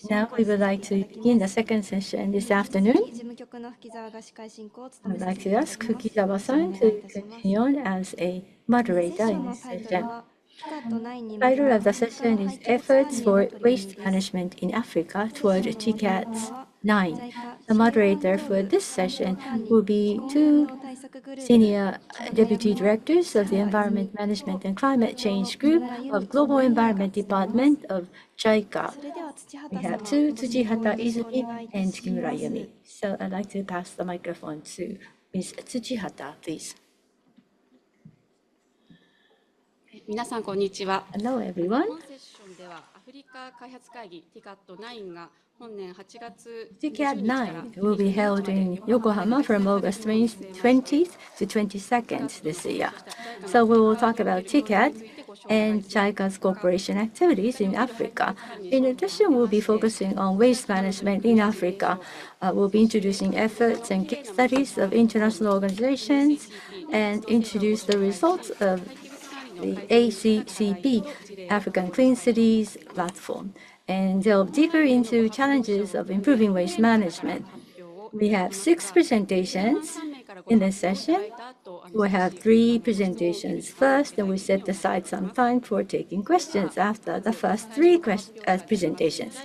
Now we would like to begin the second session this afternoon. I would like to ask Fukizawa-san to continue on as a moderator in this session. The title of the session is Efforts for Waste Management in Africa toward TICAD9. The moderator for this session will be two Senior Deputy Directors of the Environment Management and Climate Change Group of Global Environment Department of JICA. We have two, Tsuchihata, Izumi, and Kimura Yumi. So I'd like to pass the microphone to Ms. Tsuchihata, please. Hello, everyone. TICAD9 will be held in Yokohama from August 20th to 22nd this year. So we will talk about TICAD and JICA's cooperation activities in Africa. In addition, we'll be focusing on waste management in Africa. We'll be introducing efforts and case studies of international organizations and introduce the results of the ACCP, African Clean Cities Platform, and delve deeper into challenges of improving waste management. We have 6 presentations in this session. We'll have 3 presentations first, and we set aside some time for taking questions after the first 3 presentations.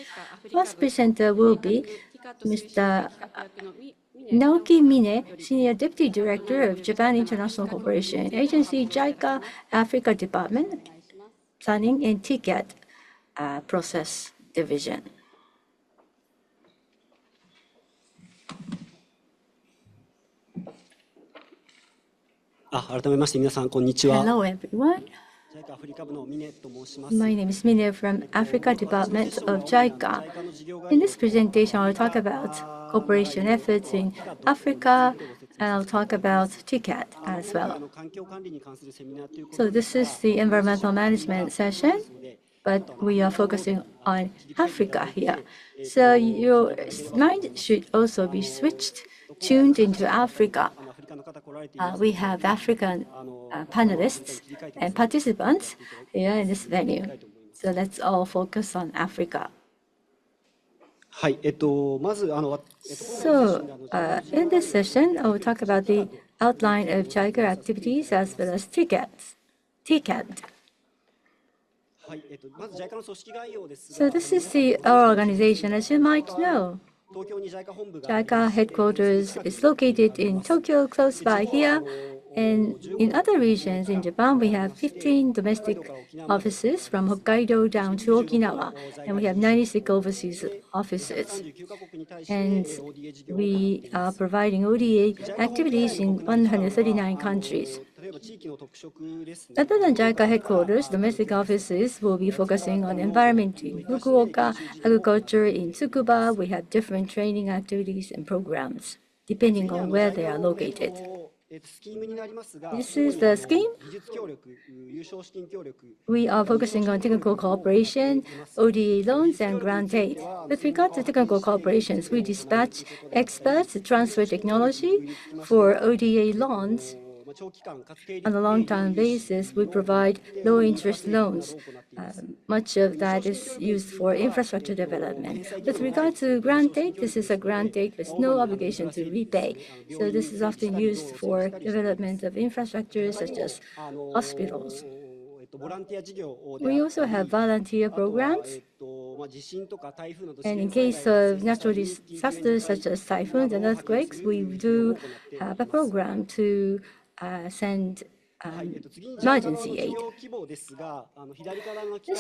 First presenter will be Mr. Naoki Mine, Senior Deputy Director of Japan International Cooperation Agency, JICA, Africa Department, Planning and TICAD Process Division. Hello, everyone. My name is Mine from Africa Department of JICA. In this presentation, I'll talk about cooperation efforts in Africa, and I'll talk about TICAD as well. So this is the environmental management session, but we are focusing on Africa here. So your mind should also be tuned into Africa. We have African panelists and participants here in this venue. So let's all focus on Africa. So in this session, I will talk about the outline of JICA activities as well as TICAD. So this is our organization, as you might know. JICA headquarters is located in Tokyo, close by here. And in other regions in Japan, we have 15 domestic offices from Hokkaido down to Okinawa, and we have 96 overseas offices. And we are providing ODA activities in 139 countries. Other than JICA headquarters, domestic offices will be focusing on environment in Fukuoka, agriculture in Tsukuba. We have different training activities and programs, depending on where they are located. This is the scheme. We are focusing on technical cooperation, ODA loans, and grant aid. With regard to technical cooperations, we dispatch experts to transfer technology. For ODA loans, on a long-term basis, we provide low-interest loans. Much of that is used for infrastructure development. With regard to grant aid, this is a grant aid with no obligation to repay. So this is often used for development of infrastructure such as hospitals. We also have volunteer programs. And in case of natural disasters such as typhoons and earthquakes, we do have a program to send emergency aid. This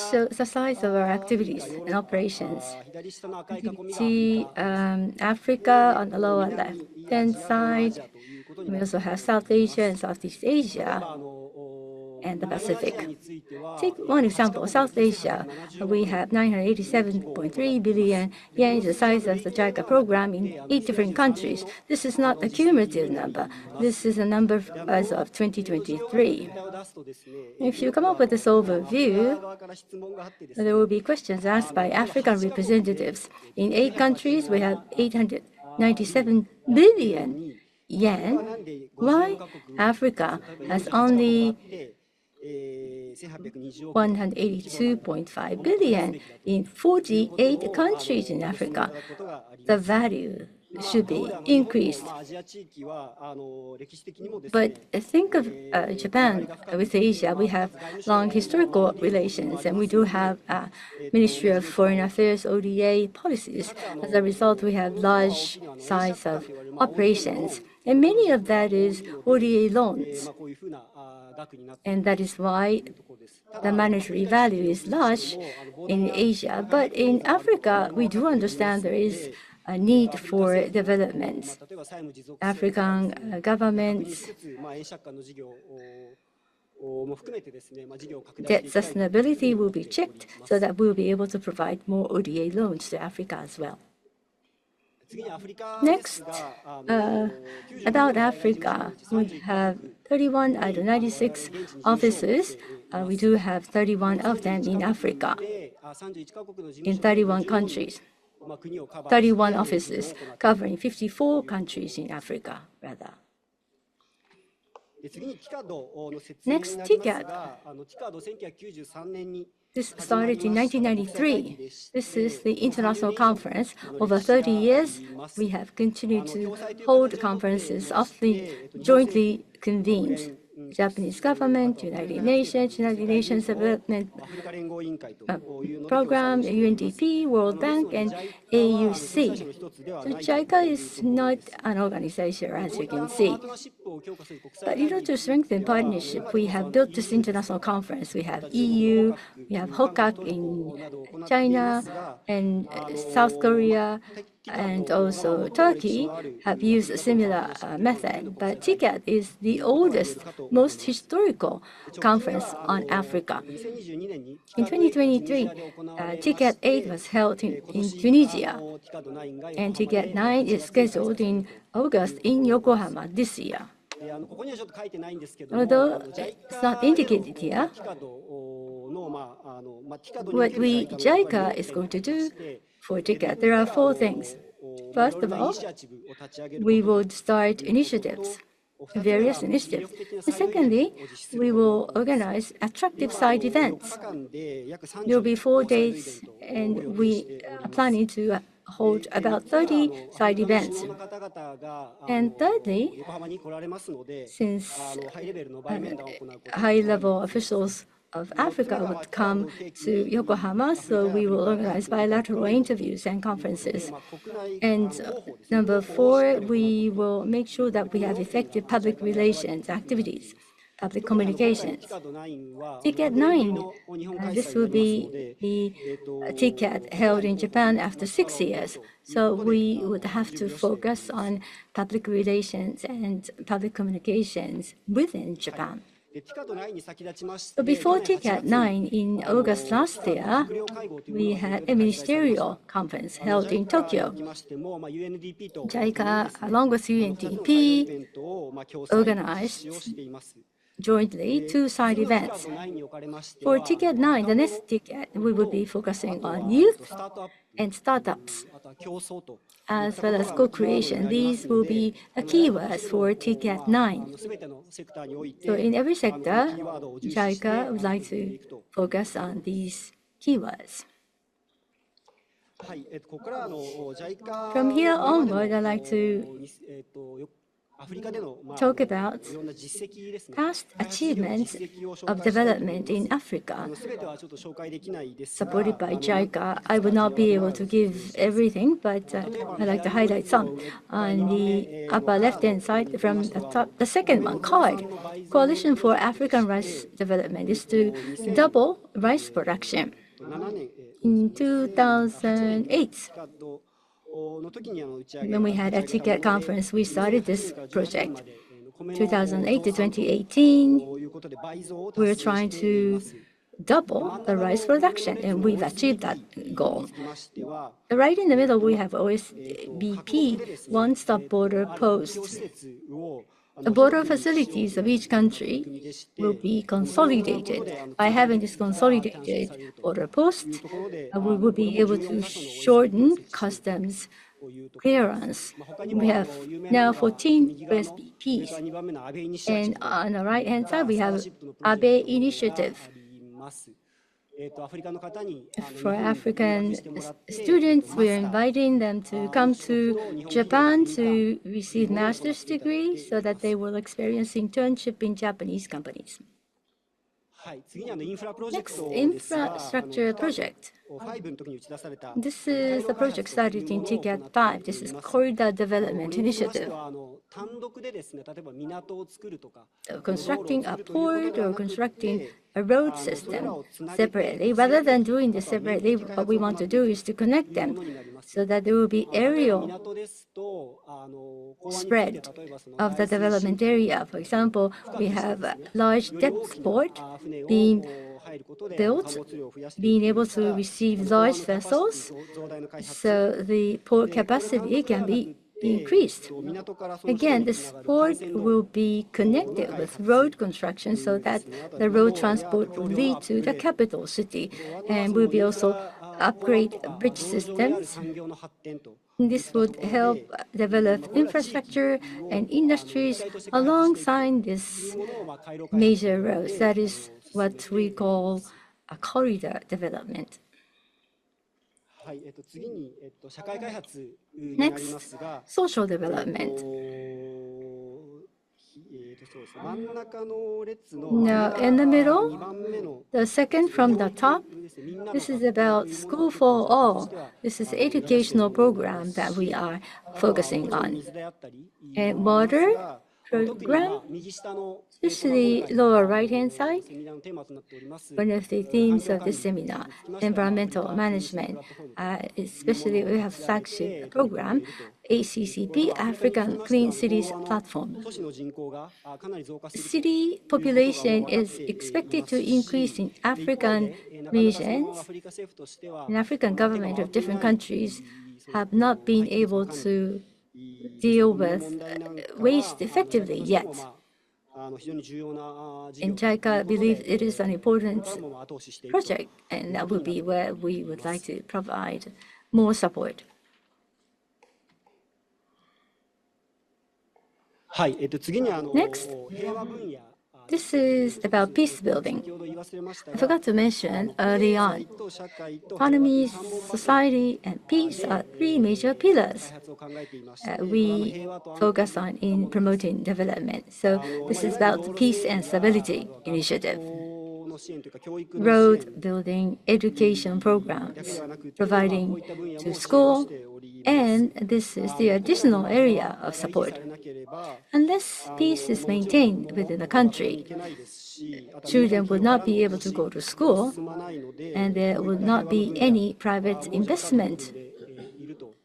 shows the size of our activities and operations. You can see Africa on the lower left-hand side. We also have South Asia and Southeast Asia and the Pacific. Take one example, South Asia. We have 987.3 billion yen, the size of the JICA program in 8 different countries. This is not a cumulative number. This is a number as of 2023. If you come up with this overview, there will be questions asked by African representatives. In 8 countries, we have 897 billion yen. Why Africa has only 182.5 billion in 48 countries in Africa. The value should be increased. But think of Japan with Asia. We have long historical relations, and we do have Ministry of Foreign Affairs ODA policies. As a result, we have large size of operations, and many of that is ODA loans. And that is why the monetary value is large in Asia. But in Africa, we do understand there is a need for development. African governments, debt sustainability will be checked so that we'll be able to provide more ODA loans to Africa as well. Next, about Africa, we have 31 out of 96 offices. We do have 31 of them in Africa, in 31 countries. 31 offices covering 54 countries in Africa, rather. Next, TICAD. This started in 1993. This is the international conference. Over 30 years, we have continued to hold conferences, often jointly convened. Japanese government, United Nations Development Program, UNDP, World Bank, and AUC. So JICA is not an organization, as you can see. But in order to strengthen partnership, we have built this international conference. We have EU, we have HOCAC in China, and South Korea, and also Turkey have used a similar method. But TICAD is the oldest, most historical conference on Africa. In 2023, TICAD 8 was held in Tunisia, and TICAD 9 is scheduled in August in Yokohama this year. Although it's not indicated here, what JICA is going to do for TICAD, there are 4 things. First of all, we will start initiatives, various initiatives. And secondly, we will organize attractive side events. There will be 4 days, and we are planning to hold about 30 side events. And thirdly, since high-level officials of Africa would come to Yokohama, so we will organize bilateral interviews and conferences. And number 4, we will make sure that we have effective public relations activities, public communications. TICAD9, this will be the TICAD held in Japan after 6 years. So we would have to focus on public relations and public communications within Japan. So before TICAD9 in August last year, we had a ministerial conference held in Tokyo. JICA, along with UNDP, organized jointly 2 side events. For TICAD9, the next TICAD, we will be focusing on youth and startups, as well as co-creation. These will be the keywords for TICAD9. So in every sector, JICA would like to focus on these keywords. From here onward, I'd like to talk about past achievements of development in Africa supported by JICA. I would not be able to give everything, but I'd like to highlight some. On the upper left-hand side from the top, the second one, CARD, Coalition for African Rice Development, is to double rice production. In 2008, when we had a TICAD conference, we started this project. 2008 to 2018, we're trying to double the rice production, and we've achieved that goal. Right in the middle, we have OSBP, one-stop border posts. The border facilities of each country will be consolidated. By having this consolidated border post, we will be able to shorten customs clearance. We have now 14 OSBPs. And on the right-hand side, we have Abe Initiative. For African students, we are inviting them to come to Japan to receive master's degree so that they will experience internship in Japanese companies. Next, infrastructure project. This is the project started in TICAD9. This is Corridor Development Initiative. Constructing a port or constructing a road system separately. Rather than doing this separately, what we want to do is to connect them so that there will be aerial spread of the development area. For example, we have a large depth port being built, being able to receive large vessels, so the port capacity can be increased. Again, this port will be connected with road construction so that the road transport will lead to the capital city, and will be also upgrade bridge systems. This would help develop infrastructure and industries alongside this major roads. That is what we call a corridor development. Next, social development. Now, in the middle, the second from the top, this is about School for All. This is an educational program that we are focusing on. And water program, especially lower right-hand side, one of the themes of this seminar, environmental management, especially we have flagship program, ACCP, African Clean Cities Platform. City population is expected to increase in African regions, and African government of different countries have not been able to deal with waste effectively yet. And JICA believes it is an important project, and that would be where we would like to provide more support. Next, this is about peace building. I forgot to mention early on, economy, society, and peace are three major pillars we focus on in promoting development. So this is about the Peace and Stability Initiative. Road building, education programs, providing to school, and this is the additional area of support. Unless peace is maintained within the country, children would not be able to go to school, and there would not be any private investment.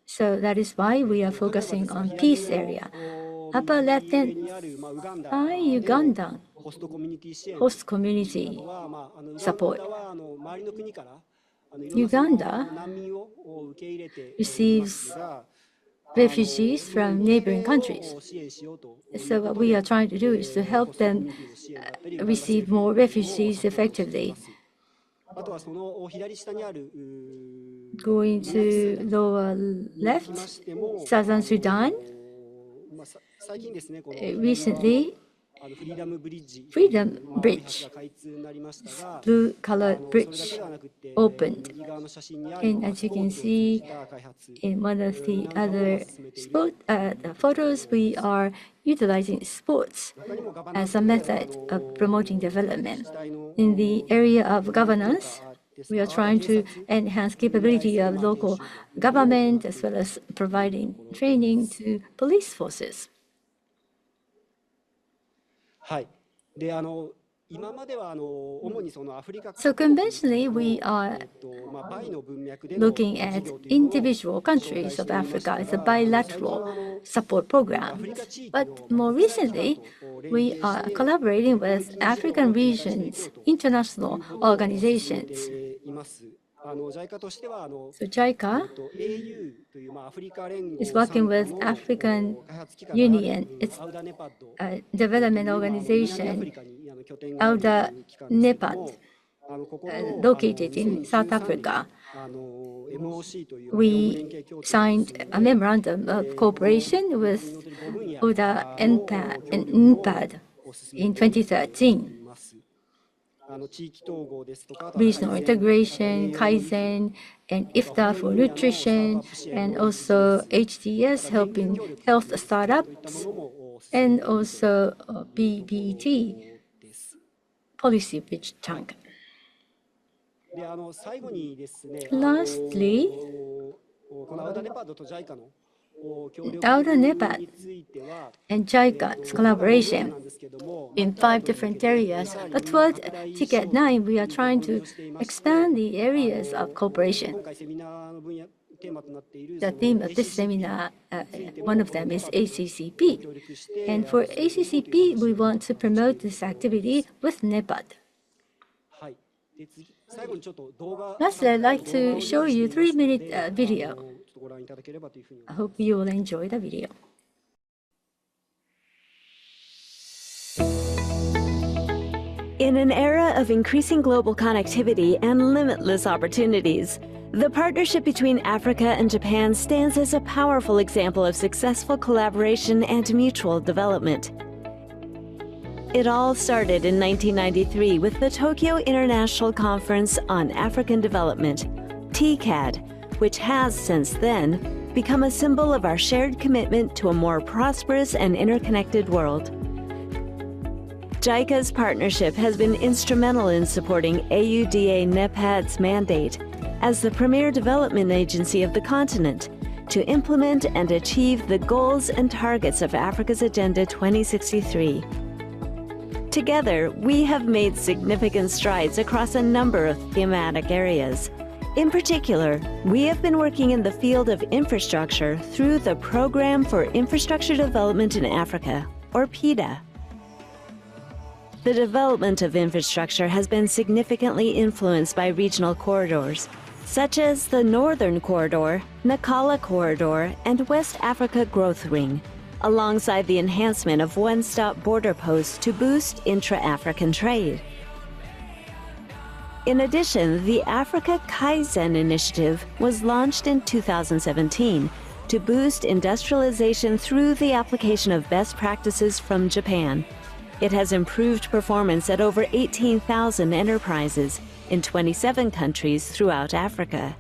So that is why we are focusing on peace area. Upper left-hand side, Uganda, host community support. Uganda receives refugees from neighboring countries. So what we are trying to do is to help them receive more refugees effectively. Going to lower left, Southern Sudan. Recently, Freedom Bridge, blue-colored bridge, opened. And as you can see in one of the other photos, we are utilizing sports as a method of promoting development. In the area of governance, we are trying to enhance capability of local government as well as providing training to police forces. So conventionally, we are looking at individual countries of Africa as a bilateral support program. But more recently, we are collaborating with African regions, international organizations. So JICA is working with African Union, its development organization, Alda Nepad, located in South Africa. We signed a memorandum of cooperation with Alda Nepad in 2013. regional integration, Kaizen, and IFTA for nutrition, and also HTS helping health startups, and also BBT, policy rich chunk. Lastly, outer NEPAD and JICA's collaboration in 5 different areas. But toward TICAD9, we are trying to expand the areas of cooperation. The theme of this seminar, one of them is ACCP. And for ACCP, we want to promote this activity with NEPAD. Lastly, I'd like to show you a 3-minute video. I hope you will enjoy the video. In an era of increasing global connectivity and limitless opportunities, the partnership between Africa and Japan stands as a powerful example of successful collaboration and mutual development. It all started in 1993 with the Tokyo International Conference on African Development, TICAD, which has since then become a symbol of our shared commitment to a more prosperous and interconnected world. JICA's partnership has been instrumental in supporting AUDA-NEPAD's mandate as the premier development agency of the continent to implement and achieve the goals and targets of Africa's Agenda 2063. Together, we have made significant strides across a number of thematic areas. In particular, we have been working in the field of infrastructure through the Programme for Infrastructure Development in Africa, or PIDA. The development of infrastructure has been significantly influenced by regional corridors, such as the Northern Corridor, Nacala Corridor, and West Africa Growth Ring, alongside the enhancement of one-stop border posts to boost intra-African trade. In addition, the Africa Kaizen initiative was launched in 2017 to boost industrialization through the application of best practices from Japan. It has improved performance at over 18,000 enterprises in 27 countries throughout Africa.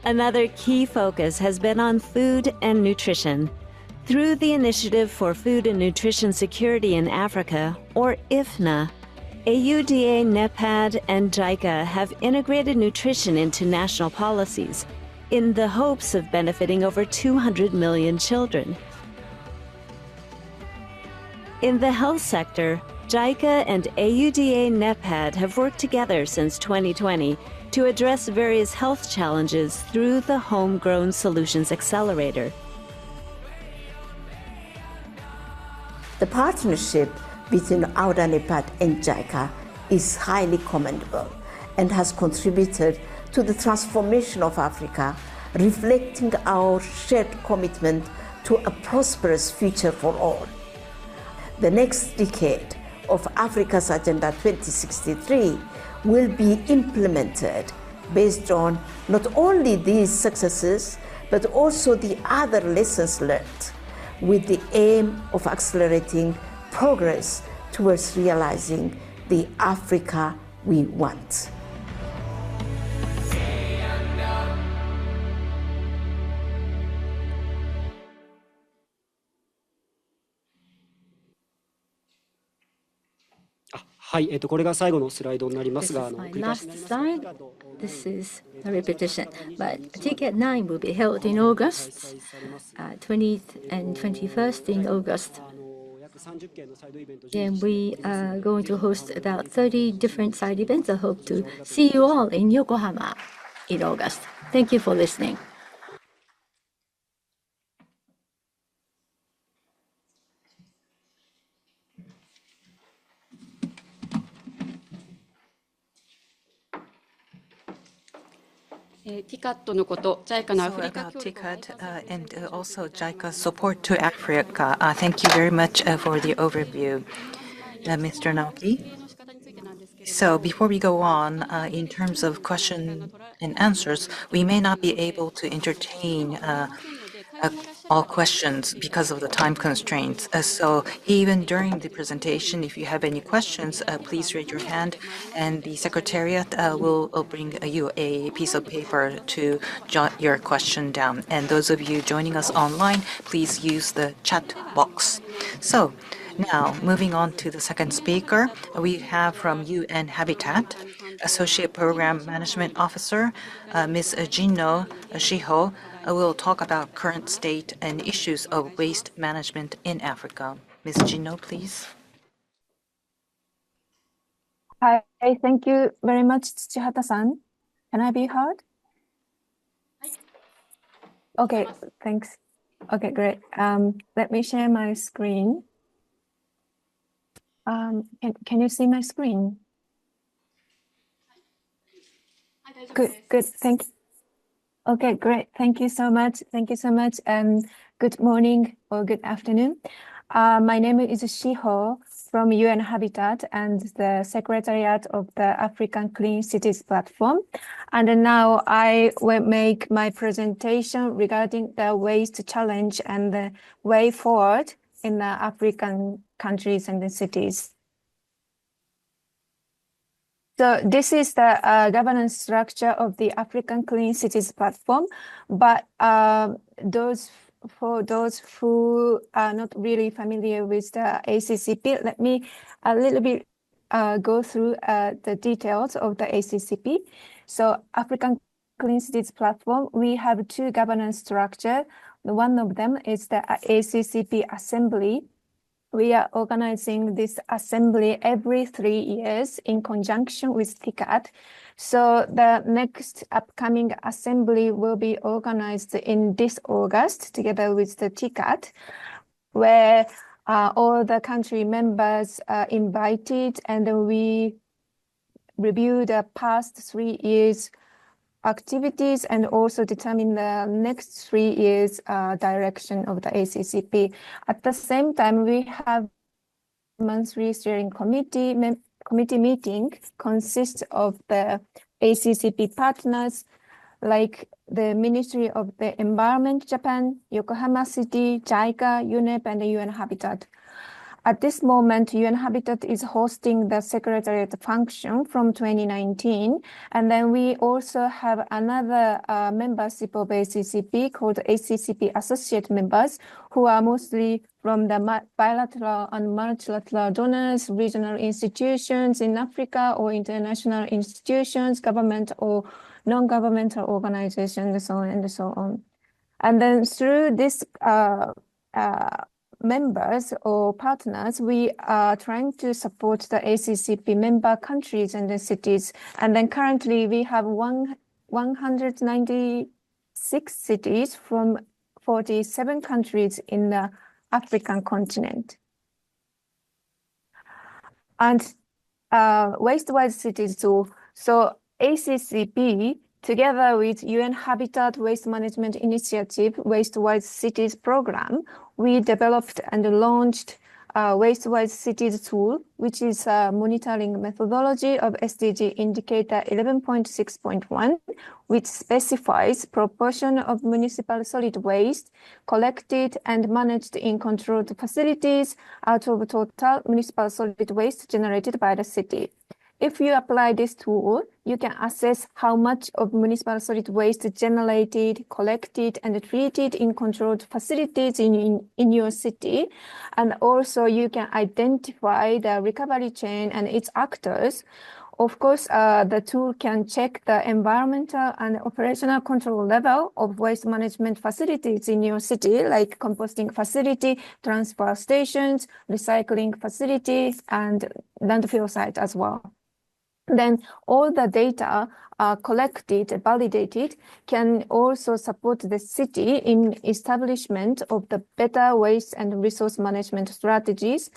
Another key focus has been on food and nutrition. Through the Initiative for Food and Nutrition Security in Africa, or IFNA, AUDA, NEPAD, and JICA have integrated nutrition into national policies in the hopes of benefiting over 200 million children. In the health sector, JICA and AUDA-NEPAD have worked together since 2020 to address various health challenges through the Homegrown Solutions Accelerator. The partnership between outer NEPAD and JICA is highly commendable and has contributed to the transformation of Africa, reflecting our shared commitment to a prosperous future for all. The next decade of Africa's Agenda 2063 will be implemented based on not only these successes, but also the other lessons learned, with the aim of accelerating progress towards realizing the Africa we want. This is my last slide. This is a repetition, but TICAD9 will be held in August, 20th and 21st in August. And we are going to host about 30 different side events. I hope to see you all in Yokohama in August. Thank you for listening. So about TICAD and also JICA support to Africa. Thank you very much for the overview, Mr. Naoki. So before we go on, in terms of question and answers, we may not be able to entertain all questions because of the time constraints. So even during the presentation, if you have any questions, please raise your hand, and the Secretariat will bring you a piece of paper to jot your question down. And those of you joining us online, please use the chat box. So now, moving on to the second speaker, we have from UN Habitat, Associate Program Management Officer, Ms. Jinno Shiho, will talk about current state and issues of waste management in Africa. Ms. Jinno, please. Hi, thank you very much, Tsuchihata-san. Can I be heard? Okay, thanks. Okay, great. Let me share my screen. Can you see my screen? Good. Thank you. Okay, great. Thank you so much. Thank you so much. Good morning or good afternoon. My name is Shiho from UN Habitat and the Secretariat of the African Clean Cities Platform. And now I will make my presentation regarding the waste challenge and the way forward in the African countries and the cities. So this is the governance structure of the African Clean Cities Platform. But for those who are not really familiar with the ACCP, let me a little bit go through the details of the ACCP. So African Clean Cities Platform, we have two governance structures. One of them is the ACCP Assembly. We are organizing this assembly every 3 years in conjunction with TICAD. So the next upcoming assembly will be organized in this August together with the TICAD, where all the country members are invited, and we review the past 3 years activities and also determine the next 3 years direction of the ACCP. At the same time, we have monthly steering committee meeting consists of the ACCP partners like the Ministry of the Environment Japan, Yokohama City, JICA, UNEP, and the UN Habitat. At this moment, UN Habitat is hosting the secretariat function from 2019. And then we also have another membership of ACCP called ACCP Associate Members, who are mostly from the bilateral and multilateral donors, regional institutions in Africa, or international institutions, government or non-governmental organizations, and so on and so on. And then through this members or partners, we are trying to support the ACCP member countries and the cities. And then currently we have 196 cities from 47 countries in the African continent. And waste-wise cities too. So ACCP, together with UN Habitat Waste Management Initiative Waste-Wise Cities Program, we developed and launched Waste-Wise Cities tool, which is a monitoring methodology of SDG indicator 11.6.1, which specifies proportion of municipal solid waste collected and managed in controlled facilities out of total municipal solid waste generated by the city. If you apply this tool, you can assess how much of municipal solid waste generated, collected, and treated in controlled facilities in your city. And also you can identify the recovery chain and its actors. Of course, the tool can check the environmental and operational control level of waste management facilities in your city, like composting facility, transfer stations, recycling facilities, and landfill site as well. Then all the data collected, validated, can also support the city in establishment of the better waste and resource management strategies,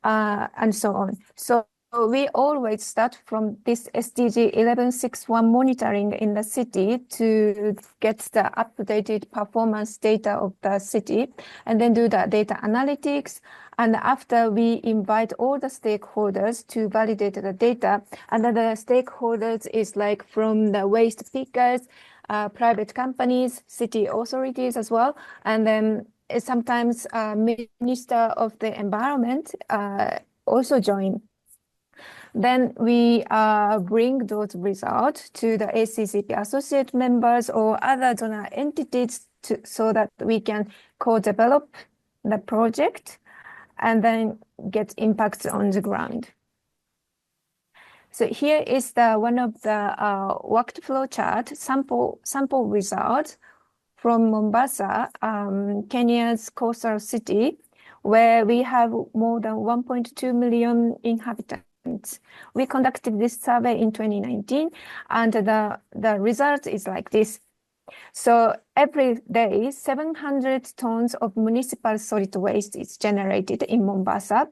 and so on. So we always start from this SDG 1161 monitoring in the city to get the updated performance data of the city, and then do the data analytics. And after, we invite all the stakeholders to validate the data. And the stakeholders is like from the waste pickers, private companies, city authorities as well, and then sometimes Minister of the Environment also join. Then we bring those results to the ACCP associate members or other donor entities so that we can co-develop the project and then get impacts on the ground. So here is one of the workflow chart sample results from Mombasa, Kenya's coastal city, where we have more than 1.2 million inhabitants. We conducted this survey in 2019, and the result is like this. So every day, 700 tons of municipal solid waste is generated in Mombasa,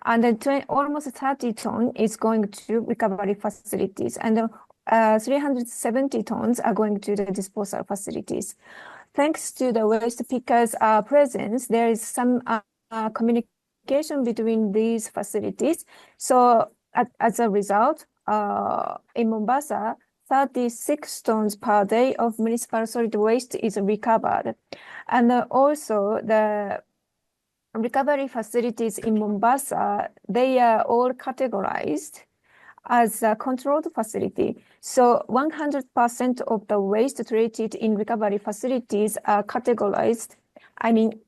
and almost 30 tons is going to recovery facilities, and 370 tons are going to the disposal facilities. Thanks to the waste pickers' presence, there is some communication between these facilities. So as a result, in Mombasa, 36 tons per day of municipal solid waste is recovered. And also the recovery facilities in Mombasa, they are all categorized as a controlled facility. So 100% of the waste treated in recovery facilities are categorized,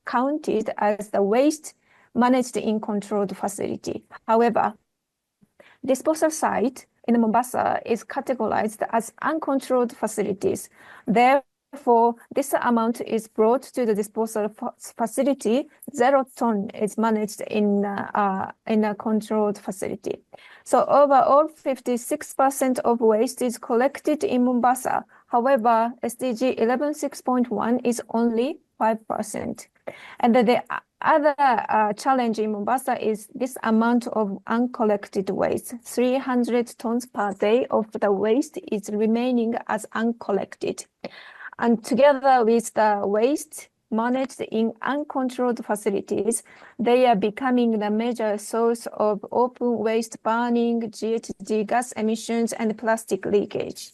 counted as the waste managed in controlled facility. However, disposal site in Mombasa is categorized as uncontrolled facilities. Therefore, this amount is brought to the disposal facility. 0 ton is managed in a controlled facility. So overall, 56% of waste is collected in Mombasa. However, SDG 11.6.1 is only 5%. And the other challenge in Mombasa is this amount of uncollected waste. 300 tons per day of the waste is remaining as uncollected. And together with the waste managed in uncontrolled facilities, they are becoming the major source of open waste burning, GHG gas emissions, and plastic leakage.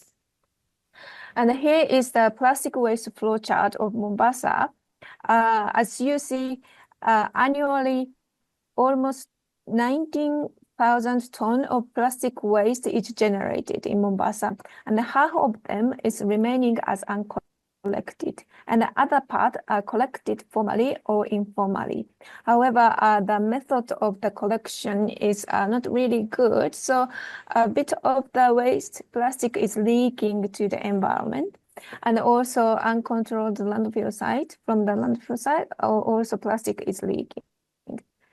And here is the plastic waste flow chart of Mombasa. As you see, annually, almost 19,000 tons of plastic waste is generated in Mombasa, and half of them is remaining as uncollected, and the other part are collected formally or informally. However, the method of the collection is not really good, so a bit of the waste plastic is leaking to the environment. And also uncontrolled landfill site, from the landfill site, also plastic is leaking.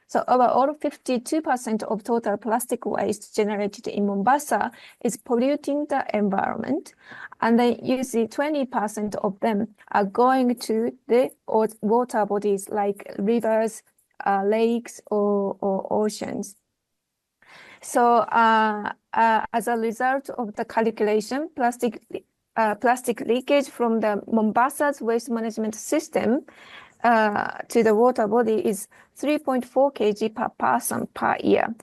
So overall, 52% of total plastic waste generated in Mombasa is polluting the environment. And then you see 20% of them are going to the water bodies like rivers, lakes, or oceans. So as a result of the calculation, plastic leakage from the Mombasa's waste management system to the water body is 3.4 kg per person per year.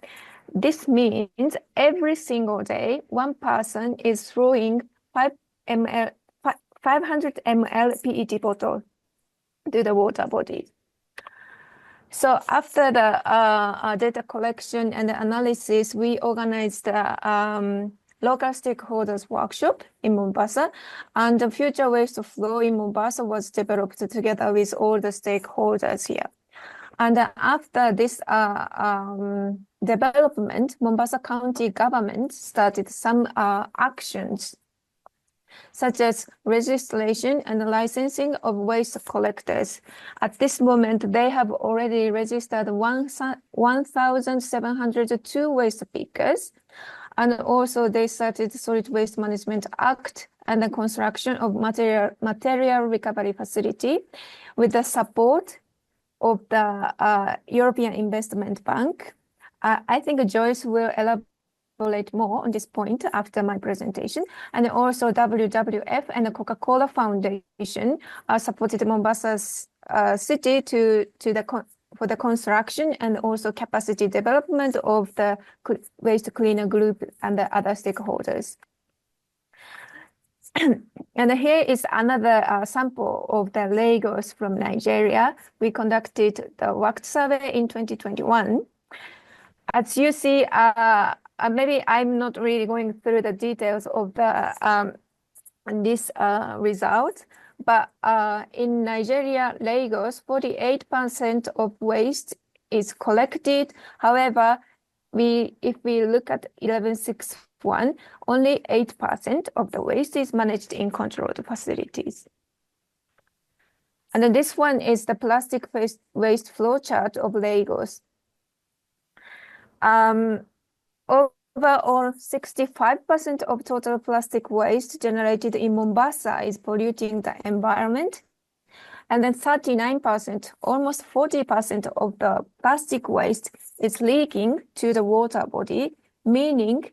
This means every single day, one person is throwing 500 ml PET bottle to the water body. So after the data collection and the analysis, we organized the local stakeholders workshop in Mombasa, and the future waste flow in Mombasa was developed together with all the stakeholders here. And after this development, Mombasa County government started some actions, such as registration and licensing of waste collectors. At this moment, they have already registered 1,702 waste pickers. And also they started Solid Waste Management Act and the construction of material recovery facility with the support of the European Investment Bank. I think Joyce will elaborate more on this point after my presentation. And also WWF and the Coca-Cola Foundation supported Mombasa's city for the construction and also capacity development of the waste cleaner group and the other stakeholders. And here is another sample of the Lagos from Nigeria. We conducted the work survey in 2021. As you see, maybe I'm not really going through the details of the this result, but in Nigeria, Lagos, 48% of waste is collected. However, if we look at 1161, only 8% of the waste is managed in controlled facilities. And then this one is the plastic waste flow chart of Lagos. Overall, 65% of total plastic waste generated in Mombasa is polluting the environment. And then 39%, almost 40% of the plastic waste is leaking to the water body, meaning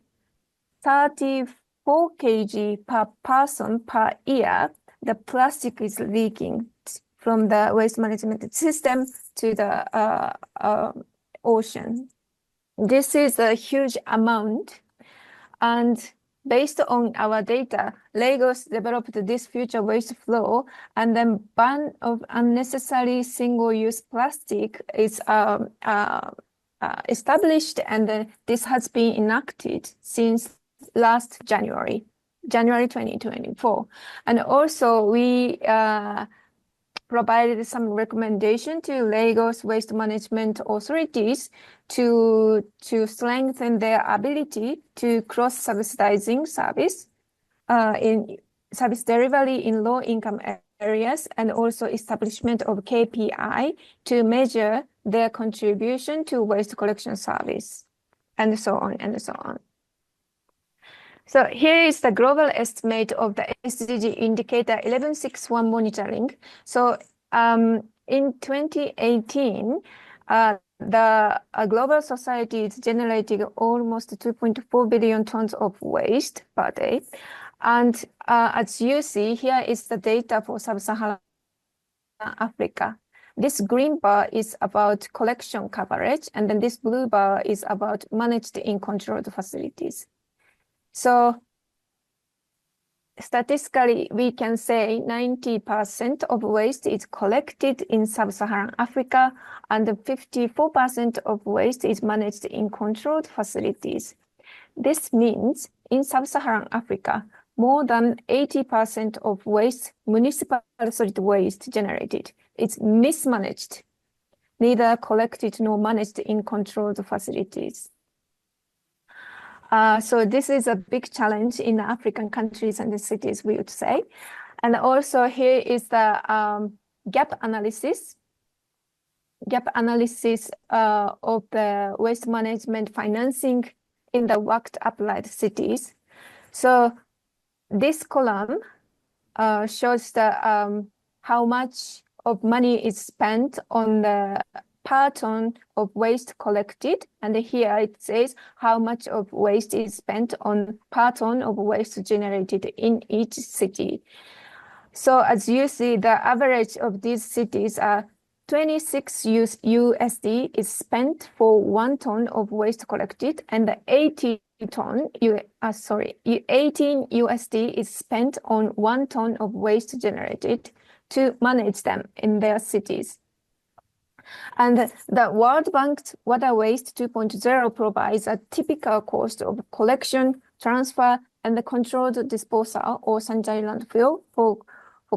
34 kg per person per year, the plastic is leaking from the waste management system to the ocean. This is a huge amount, and based on our data, Lagos developed this future waste flow, and then ban of unnecessary single-use plastic is established, and then this has been enacted since last January 2024. And also we provided some recommendation to Lagos waste management authorities to strengthen their ability to cross-subsidizing service delivery in low-income areas, and also establishment of KPI to measure their contribution to waste collection service, and so on and so on. So here is the global estimate of the SDG indicator 1161 monitoring. So in 2018, the global society is generating almost 2.4 billion tons of waste per day. And as you see, here is the data for Sub-Saharan Africa. This green bar is about collection coverage, and then this blue bar is about managed in controlled facilities. So statistically, we can say 90% of waste is collected in Sub-Saharan Africa, and 54% of waste is managed in controlled facilities. This means in Sub-Saharan Africa, more than 80% of waste, municipal solid waste generated, is mismanaged, neither collected nor managed in controlled facilities. So this is a big challenge in African countries and the cities, we would say. And also here is the gap analysis of the waste management financing in the worked applied cities. So this column shows the how much of money is spent on the per ton of waste collected, and here it says how much of waste is spent on per ton of waste generated in each city. So as you see, the average of these cities are 26 USD is spent for 1 ton of waste collected, and 18 USD is spent on 1 ton of waste generated to manage them in their cities. And the World Bank's Water Waste 2.0 provides a typical cost of collection, transfer, and the controlled disposal or sanitary landfill for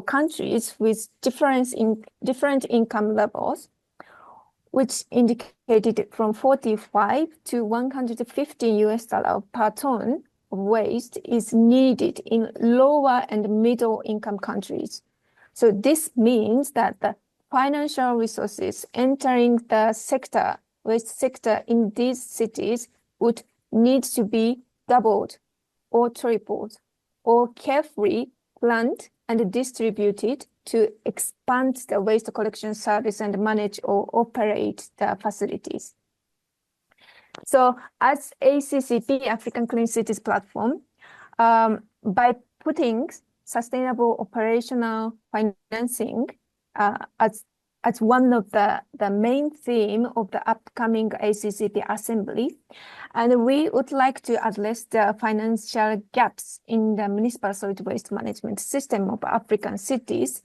countries with different income levels, which indicated from 45 to 150 US dollars per ton of waste is needed in lower and middle income countries. So this means that the financial resources entering the waste sector in these cities would need to be doubled or tripled or carefully planned and distributed to expand the waste collection service and manage or operate the facilities. So as ACCP, African Clean Cities Platform, by putting sustainable operational financing as as one of the main theme of the upcoming ACCP assembly. And we would like to address the financial gaps in the municipal solid waste management system of African cities,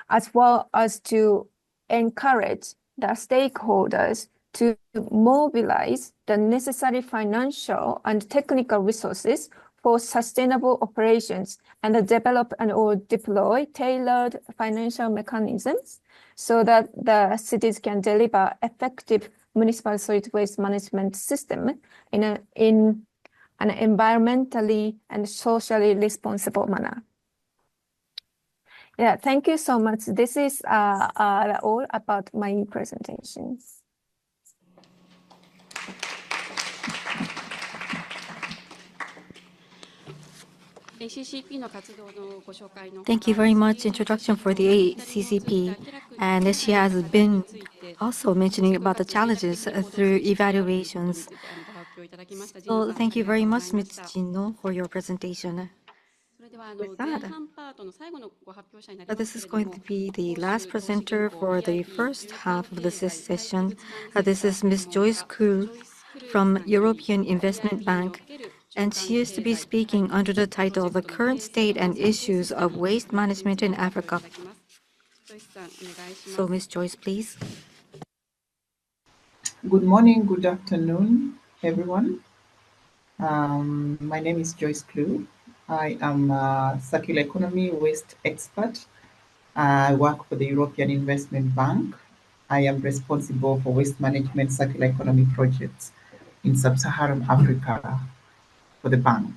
as well as to encourage the stakeholders to mobilize the necessary financial and technical resources for sustainable operations and develop and or deploy tailored financial mechanisms so that the cities can deliver effective municipal solid waste management system in an environmentally and socially responsible manner. Yeah, thank you so much. This is all about my presentation. Thank you very much. Introduction for the ACCP, and she has been also mentioning about the challenges through evaluations. So thank you very much, Ms. Jinno, for your presentation. With that, this is going to be the last presenter for the first half of the session. This is Ms. Joyce Koo from European Investment Bank, and she is to be speaking under the title The Current State and Issues of Waste Management in Africa. So, Ms. Joyce, please. Good morning, good afternoon, everyone. My name is Joyce Koo. I am a circular economy waste expert. I work for the European Investment Bank. I am responsible for waste management circular economy projects in sub-Saharan Africa for the bank.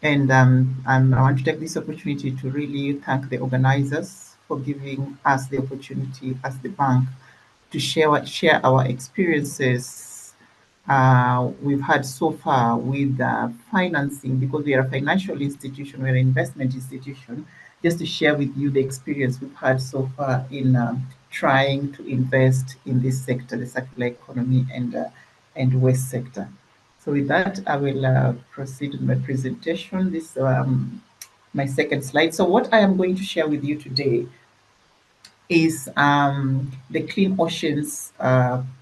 And I want to take this opportunity to really thank the organizers for giving us the opportunity as the bank to share our experiences we've had so far with financing, because we are a financial institution, we're an investment institution, just to share with you the experience we've had so far in trying to invest in this sector, the circular economy and waste sector. So with that, I will proceed with my presentation. This is my second slide. So what I am going to share with you today is the Clean Oceans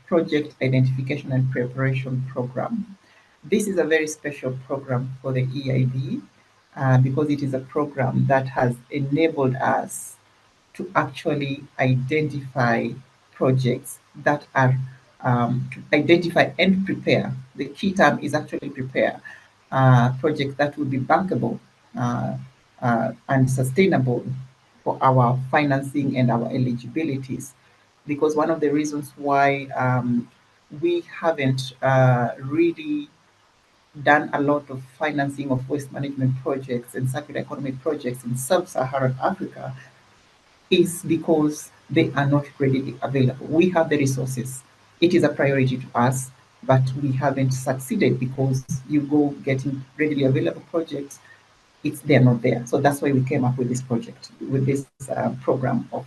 Project Identification and Preparation Program. This is a very special program for the EIB because it is a program that has enabled us to actually identify projects that are to identify and prepare. The key term is actually prepare projects that will be bankable and sustainable for our financing and our eligibilities. Because one of the reasons why we haven't really done a lot of financing of waste management projects and circular economy projects in sub-Saharan Africa is because they are not readily available. We have the resources. It is a priority to us, but we haven't succeeded because you go getting readily available projects, they're not there. So that's why we came up with this project, with this program of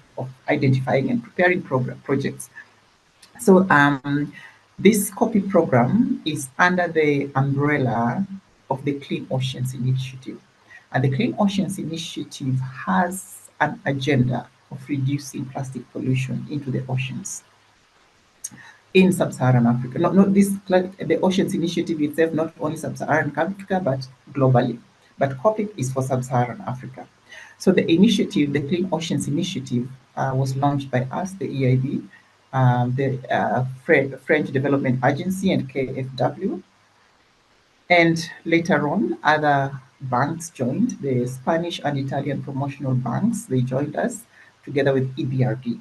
identifying and preparing projects. So this COPIP program is under the umbrella of the Clean Oceans Initiative. And the Clean Oceans Initiative has an agenda of reducing plastic pollution into the oceans in sub-Saharan Africa. The Oceans Initiative itself, not only sub-Saharan Africa, but globally. But COPIP is for sub-Saharan Africa. So the initiative, the Clean Oceans Initiative, was launched by us, the EIB, the French Development Agency and KfW. And later on, other banks joined, the Spanish and Italian promotional banks, they joined us together with EBRD.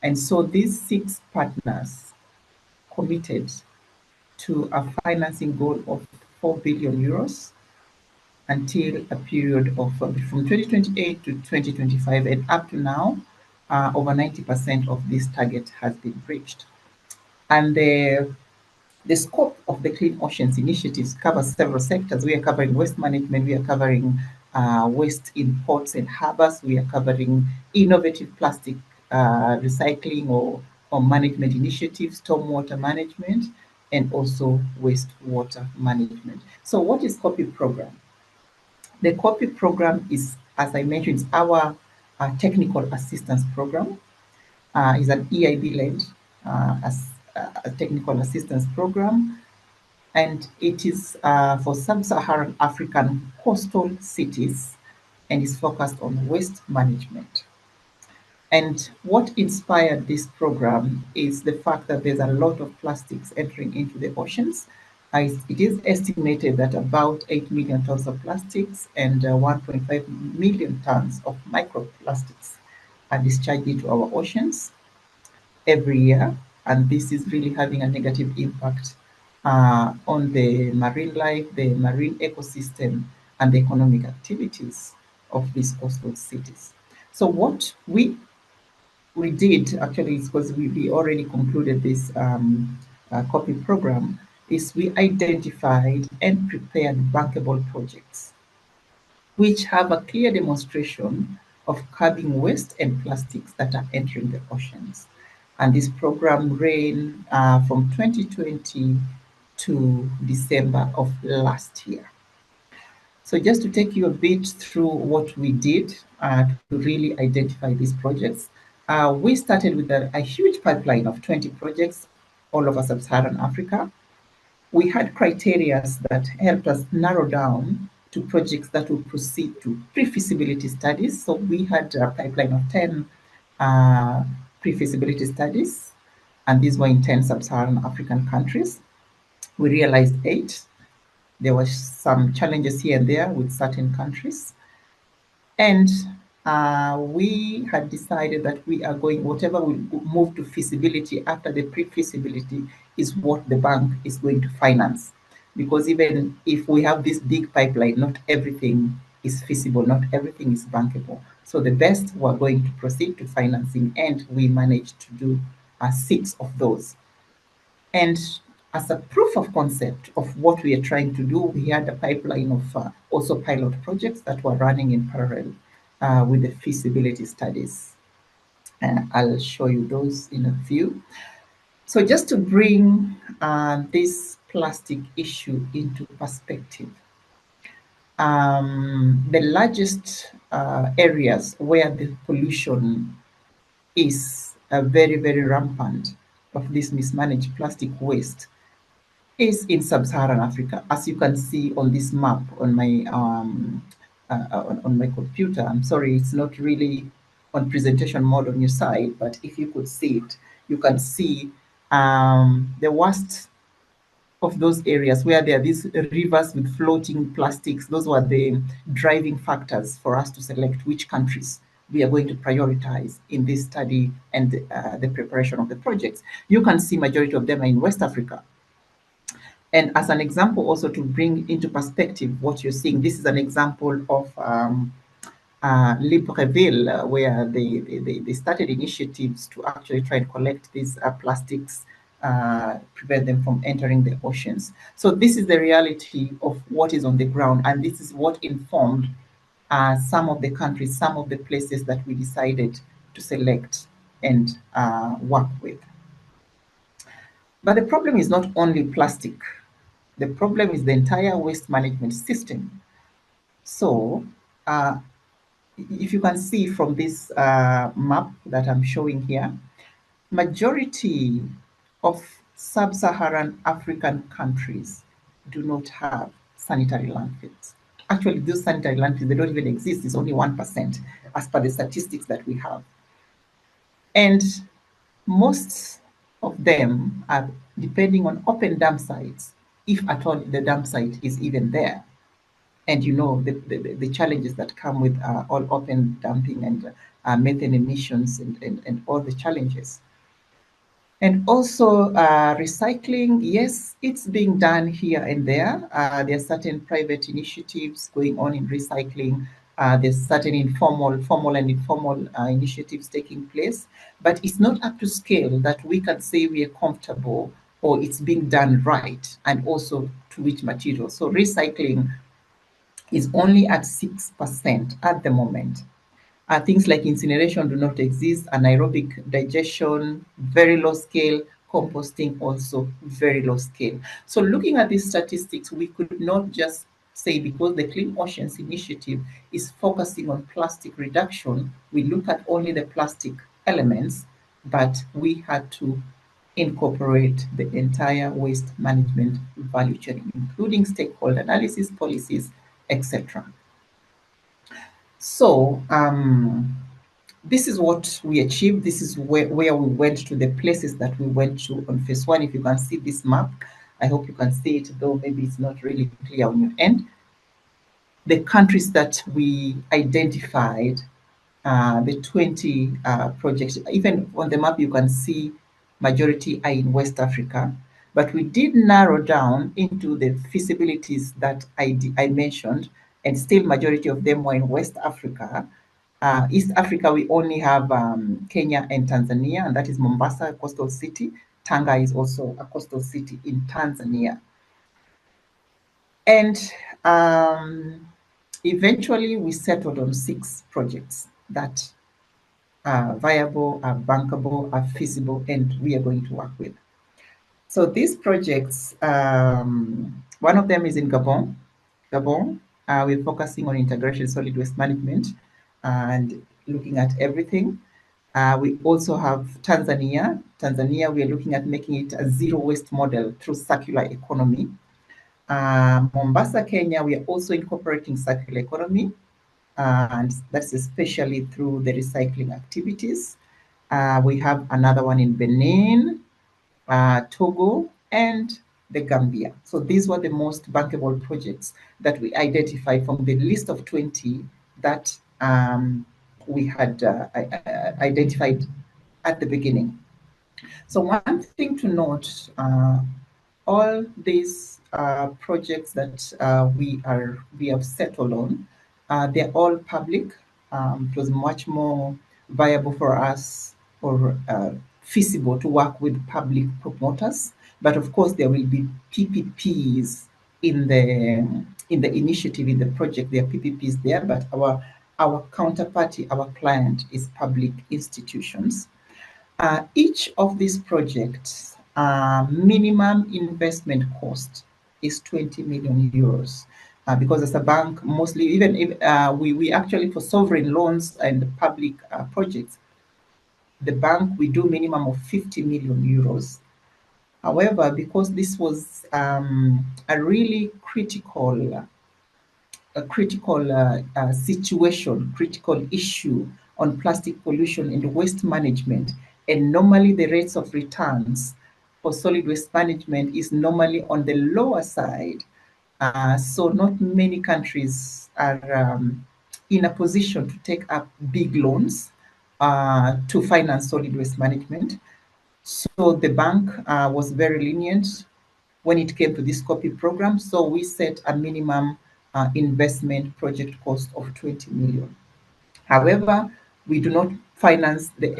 And so these 6 partners committed to a financing goal of 4 billion euros until a period of from 2028 to 2025, and up to now, over 90% of this target has been reached. And the scope of the Clean Oceans initiatives covers several sectors. We are covering waste management, we are covering waste in ports and harbors, we are covering innovative plastic recycling or management initiatives, stormwater management, and also wastewater management. So what is COPIP program? The COPIP program is, as I mentioned, our technical assistance program. is an EIB-led as a technical assistance program, and it is for sub-Saharan African coastal cities and is focused on waste management. And what inspired this program is the fact that there's a lot of plastics entering into the oceans. It is estimated that about 8 million tons of plastics and 1.5 million tons of microplastics are discharged into our oceans every year. And this is really having a negative impact on the marine life, the marine ecosystem, and the economic activities of these coastal cities. So what we did actually, because we already concluded this COPIP program, is we identified and prepared bankable projects which have a clear demonstration of curbing waste and plastics that are entering the oceans. And this program ran from 2020 to December of last year. So just to take you a bit through what we did to really identify these projects, we started with a huge pipeline of 20 projects all over sub-Saharan Africa. We had criteria that helped us narrow down to projects that will proceed to pre-feasibility studies. So we had a pipeline of 10 pre-feasibility studies, and these were in 10 sub-Saharan African countries. We realized 8. There were some challenges here and there with certain countries. And we had decided that we are going, whatever will move to feasibility after the pre-feasibility is what the bank is going to finance. Because even if we have this big pipeline, not everything is feasible, not everything is bankable. So the best we're going to proceed to financing, and we managed to do 6 of those. And as a proof of concept of what we are trying to do, we had a pipeline of also pilot projects that were running in parallel with the feasibility studies. I'll show you those in a few. So just to bring this plastic issue into perspective, the largest areas where the pollution is very, very rampant of this mismanaged plastic waste is in sub-Saharan Africa, as you can see on this map on my on my computer. I'm sorry, it's not really on presentation mode on your side, but if you could see it, you can see the worst of those areas where there are these rivers with floating plastics. Those were the driving factors for us to select which countries we are going to prioritize in this study and the preparation of the projects. You can see majority of them are in West Africa. And as an example, also to bring into perspective what you're seeing, this is an example of Libreville, where they started initiatives to actually try and collect these plastics, prevent them from entering the oceans. So this is the reality of what is on the ground, and this is what informed some of the countries, some of the places that we decided to select and work with. But the problem is not only plastic. The problem is the entire waste management system. So if you can see from this map that I'm showing here, majority of sub-Saharan African countries do not have sanitary landfills. Actually, those sanitary landfills, they don't even exist. It's only 1% as per the statistics that we have. And most of them are depending on open dump sites, if at all the dump site is even there. And you know the challenges that come with all open dumping and methane emissions and all the challenges. And also recycling, yes, it's being done here and there. There are certain private initiatives going on in recycling. There's certain formal and informal initiatives taking place, but it's not up to scale that we can say we are comfortable or it's being done right, and also to which material. So recycling is only at 6% at the moment. Things like incineration do not exist, anaerobic digestion, very low scale, composting also very low scale. So looking at these statistics, we could not just say because the Clean Oceans Initiative is focusing on plastic reduction, we look at only the plastic elements, but we had to incorporate the entire waste management value chain, including stakeholder analysis, policies, etc. So this is what we achieved. This is where we went to, the places that we went to on phase one. If you can see this map, I hope you can see it, though maybe it's not really clear on your end. The countries that we identified, the 20 projects, even on the map you can see majority are in West Africa, but we did narrow down into the feasibilities that I mentioned, and still majority of them were in West Africa. East Africa, we only have Kenya and Tanzania, and that is Mombasa, a coastal city. Tanga is also a coastal city in Tanzania. And eventually we settled on 6 projects that are viable, are bankable, are feasible, and we are going to work with. So these projects, one of them is in Gabon. We're focusing on integrated solid waste management and looking at everything. We also have Tanzania. Tanzania, we are looking at making it a zero waste model through circular economy. Mombasa, Kenya, we are also incorporating circular economy, and that's especially through the recycling activities. We have another one in Benin, Togo, and the Gambia. So these were the most bankable projects that we identified from the list of 20 that we had identified at the beginning. So one thing to note, all these projects that we have settled on, they're all public. It was much more viable for us, or feasible, to work with public promoters. But of course, there will be PPPs in the initiative, in the project. There are PPPs there, but our counterparty, our client, is public institutions. Each of these projects, minimum investment cost is 20 million euros. Because as a bank, mostly, even if we actually, for sovereign loans and public projects, the bank, we do minimum of 50 million euros. However, because this was a really critical situation, critical issue on plastic pollution and waste management, and normally the rates of returns for solid waste management is normally on the lower side. So not many countries are in a position to take up big loans to finance solid waste management. So the bank was very lenient when it came to this COPIP program. So we set a minimum investment project cost of 20 million. However, we do not finance the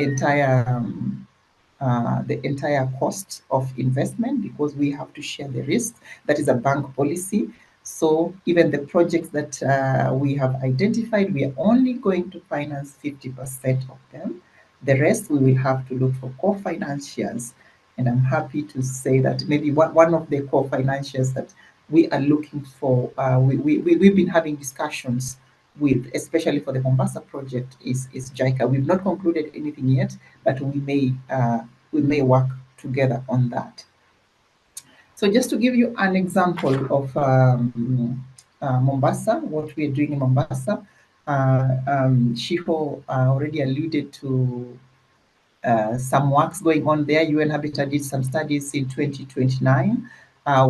entire cost of investment, because we have to share the risk. That is a bank policy. So even the projects that we have identified, we are only going to finance 50% of them. The rest we will have to look for co-financiers. And I'm happy to say that maybe one of the co-financiers that we are looking for, we've been having discussions with, especially for the Mombasa project, is JICA. We've not concluded anything yet, but we may work together on that. So just to give you an example of Mombasa, what we are doing in Mombasa, Shiho already alluded to some works going on there. UN Habitat did some studies in 2029.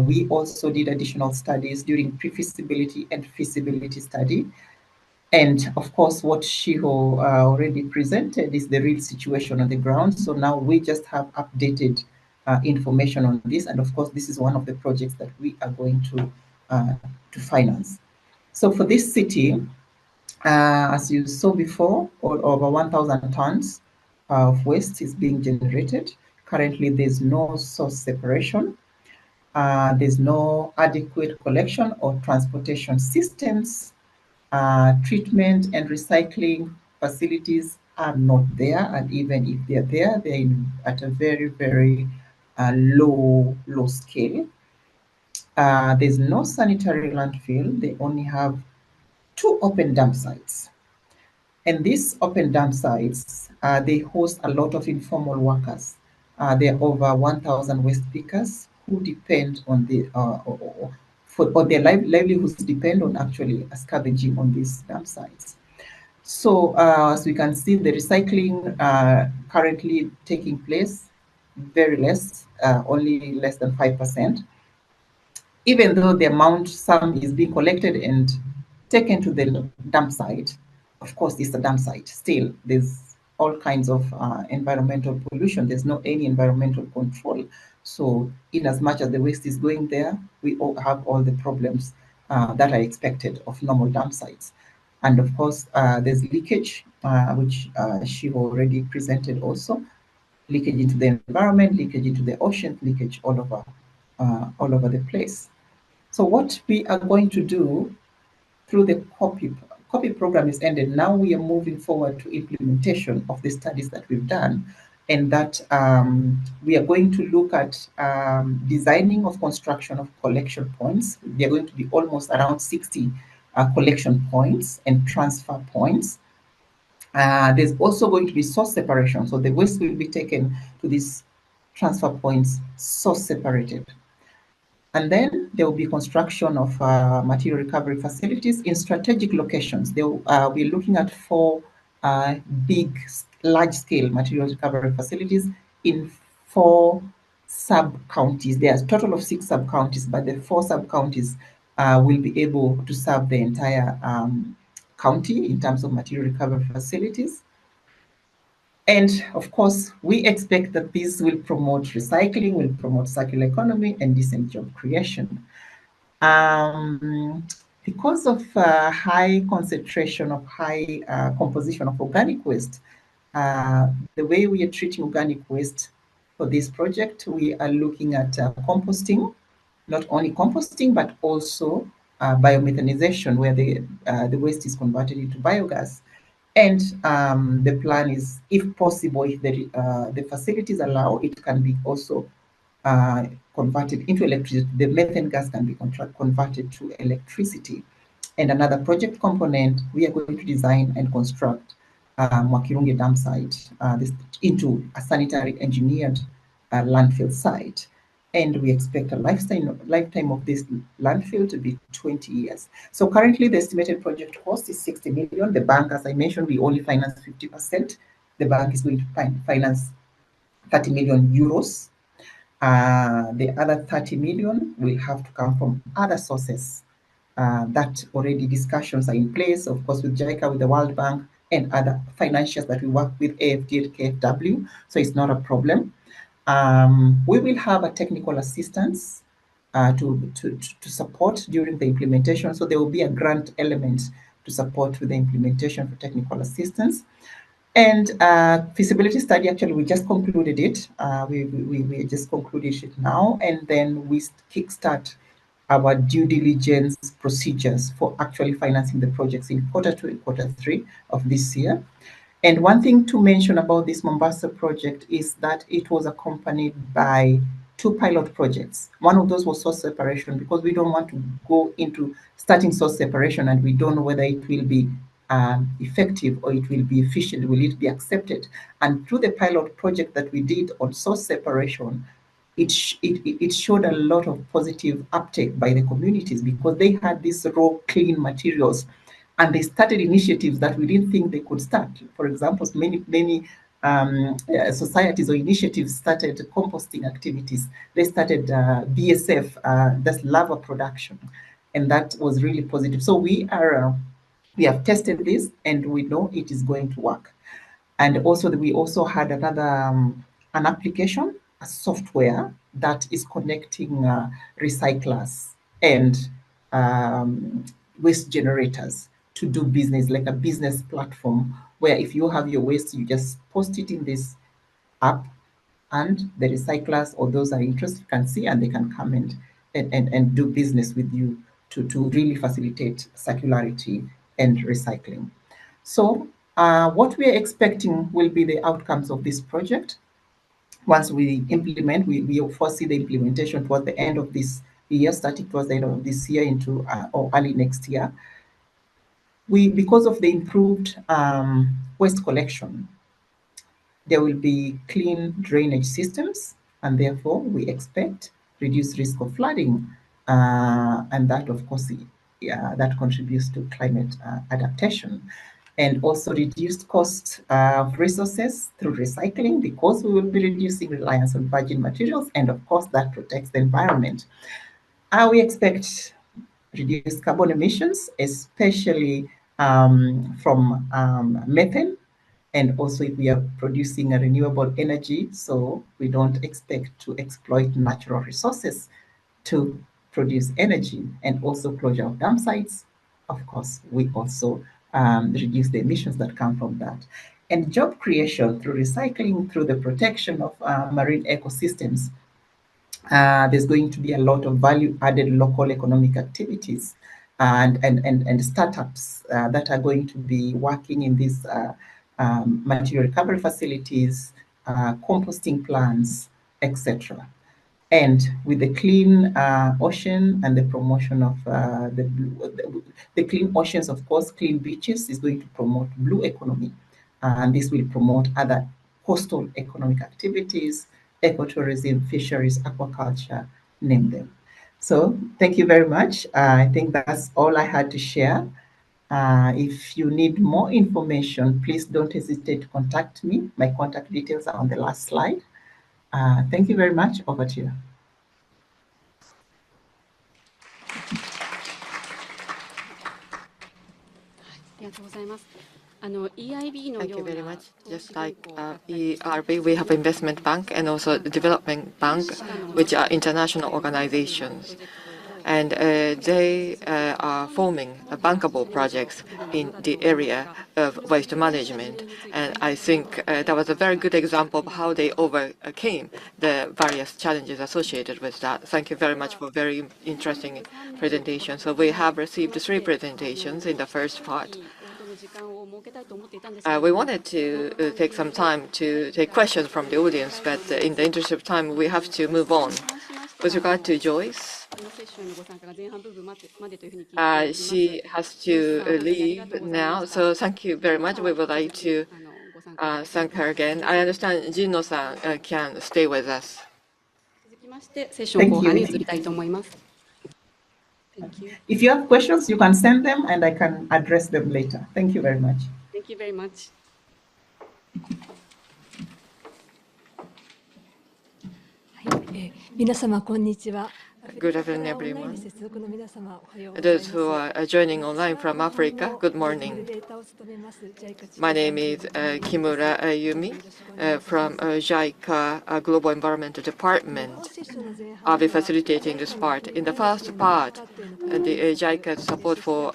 We also did additional studies during pre-feasibility and feasibility study. And of course, what Shiho already presented is the real situation on the ground. So now we just have updated information on this. And of course, this is one of the projects that we are going to finance. So for this city, as you saw before, over 1,000 tons of waste is being generated. Currently, there's no source separation. There's no adequate collection or transportation systems. Treatment and recycling facilities are not there, and even if they're there, they're at a very, very low scale. There's no sanitary landfill. They only have 2 open dump sites. And these open dump sites, they host a lot of informal workers. There are over 1,000 waste pickers who depend on the or their livelihoods depend on actually scavenging on these dump sites. So as we can see, the recycling currently taking place very less, only less than 5%. Even though the amount some is being collected and taken to the dump site, of course, it's a dump site. Still, there's all kinds of environmental pollution. There's no any environmental control. So in as much as the waste is going there, we all have all the problems that are expected of normal dump sites. And of course, there's leakage, which she already presented also, leakage into the environment, leakage into the ocean, leakage all over the place. So what we are going to do through the COPIP program is ended. Now we are moving forward to implementation of the studies that we've done, and that we are going to look at designing of construction of collection points. There are going to be almost around 60 collection points and transfer points. There's also going to be source separation. So the waste will be taken to these transfer points, source separated. And then there will be construction of material recovery facilities in strategic locations. We're looking at 4 big, large-scale material recovery facilities in 4 sub-counties. There's a total of 6 sub-counties, but the 4 sub-counties will be able to serve the entire county in terms of material recovery facilities. And of course, we expect that this will promote recycling, will promote circular economy, and decent job creation. Because of high concentration of high composition of organic waste, the way we are treating organic waste for this project, we are looking at composting, not only composting, but also biomethanization, where the waste is converted into biogas. And the plan is, if possible, if the facilities allow, it can be also converted into electricity. The methane gas can be converted to electricity. And another project component, we are going to design and construct Mwakirunge dam site into a engineered landfill site. And we expect a lifetime of this landfill to be 20 years. So currently the estimated project cost is 60 million. The bank, as I mentioned, we only finance 50%. The bank is going to finance 30 million euros. The other 30 million will have to come from other sources that already discussions are in place, of course, with JICA, with the World Bank, and other financiers that we work with, AFD and KFW, so it's not a problem. We will have a technical assistance to support during the implementation, so there will be a grant element to support with the implementation for technical assistance. And feasibility study, actually, we just concluded it. We just concluded it now, and then we kickstart our due diligence procedures for actually financing the projects in Q2 and Q3 of this year. And one thing to mention about this Mombasa project is that it was accompanied by 2 pilot projects. One of those was source separation, because we don't want to go into starting source separation and we don't know whether it will be effective or it will be efficient, will it be accepted. And through the pilot project that we did on source separation, it showed a lot of positive uptake by the communities, because they had these raw, clean materials, and they started initiatives that we didn't think they could start. For example, many societies or initiatives started composting activities. They started BSF, that's lava production, and that was really positive. So we have tested this, and we know it is going to work. And also, we also had another an application, a software that is connecting recyclers and waste generators to do business, like a business platform, where if you have your waste, you just post it in this app, and the recyclers or those are interested can see, and they can come and do business with you to really facilitate circularity and recycling. So what we are expecting will be the outcomes of this project. Once we implement, we foresee the implementation towards the end of this year, starting towards the end of this year into or early next year. because of the improved waste collection, there will be clean drainage systems, and therefore we expect reduced risk of flooding, and that, of course, that contributes to climate adaptation, and also reduced cost of resources through recycling, because we will be reducing reliance on virgin materials, and of course that protects the environment. We expect reduced carbon emissions, especially from methane, and also if we are producing a renewable energy, so we don't expect to exploit natural resources to produce energy, and also closure of dam sites. Of course, we also reduce the emissions that come from that. And job creation through recycling, through the protection of marine ecosystems. There's going to be a lot of value-added local economic activities and startups that are going to be working in these material recovery facilities, composting plants, etc. And with the clean ocean and the promotion of the clean oceans, of course, clean beaches is going to promote blue economy. And this will promote other coastal economic activities, ecotourism, fisheries, aquaculture, name them. So thank you very much. I think that's all I had to share. If you need more information, please don't hesitate to contact me. My contact details are on the last slide. Thank you very much. Over to you. Thank you very much. Just like ERB, we have investment bank and also development bank, which are international organizations. And they are forming bankable projects in the area of waste management. And I think that was a very good example of how they overcame the various challenges associated with that. Thank you very much for very interesting presentation. So we have received 3 presentations in the first part. We wanted to take some time to take questions from the audience, but in the interest of time, we have to move on. With regard to Joyce, she has to leave now, so thank you very much. We would like to thank her again. I understand Jinno-san can stay with us. Thank you. If you have questions, you can send them and I can address them later. Thank you very much. Thank you very much. Good afternoon, everyone. Those who are joining online from Africa, good morning. My name is Kimura Yumi from JICA Global Environmental Department. I'll be facilitating this part. In the first part, the JICA support for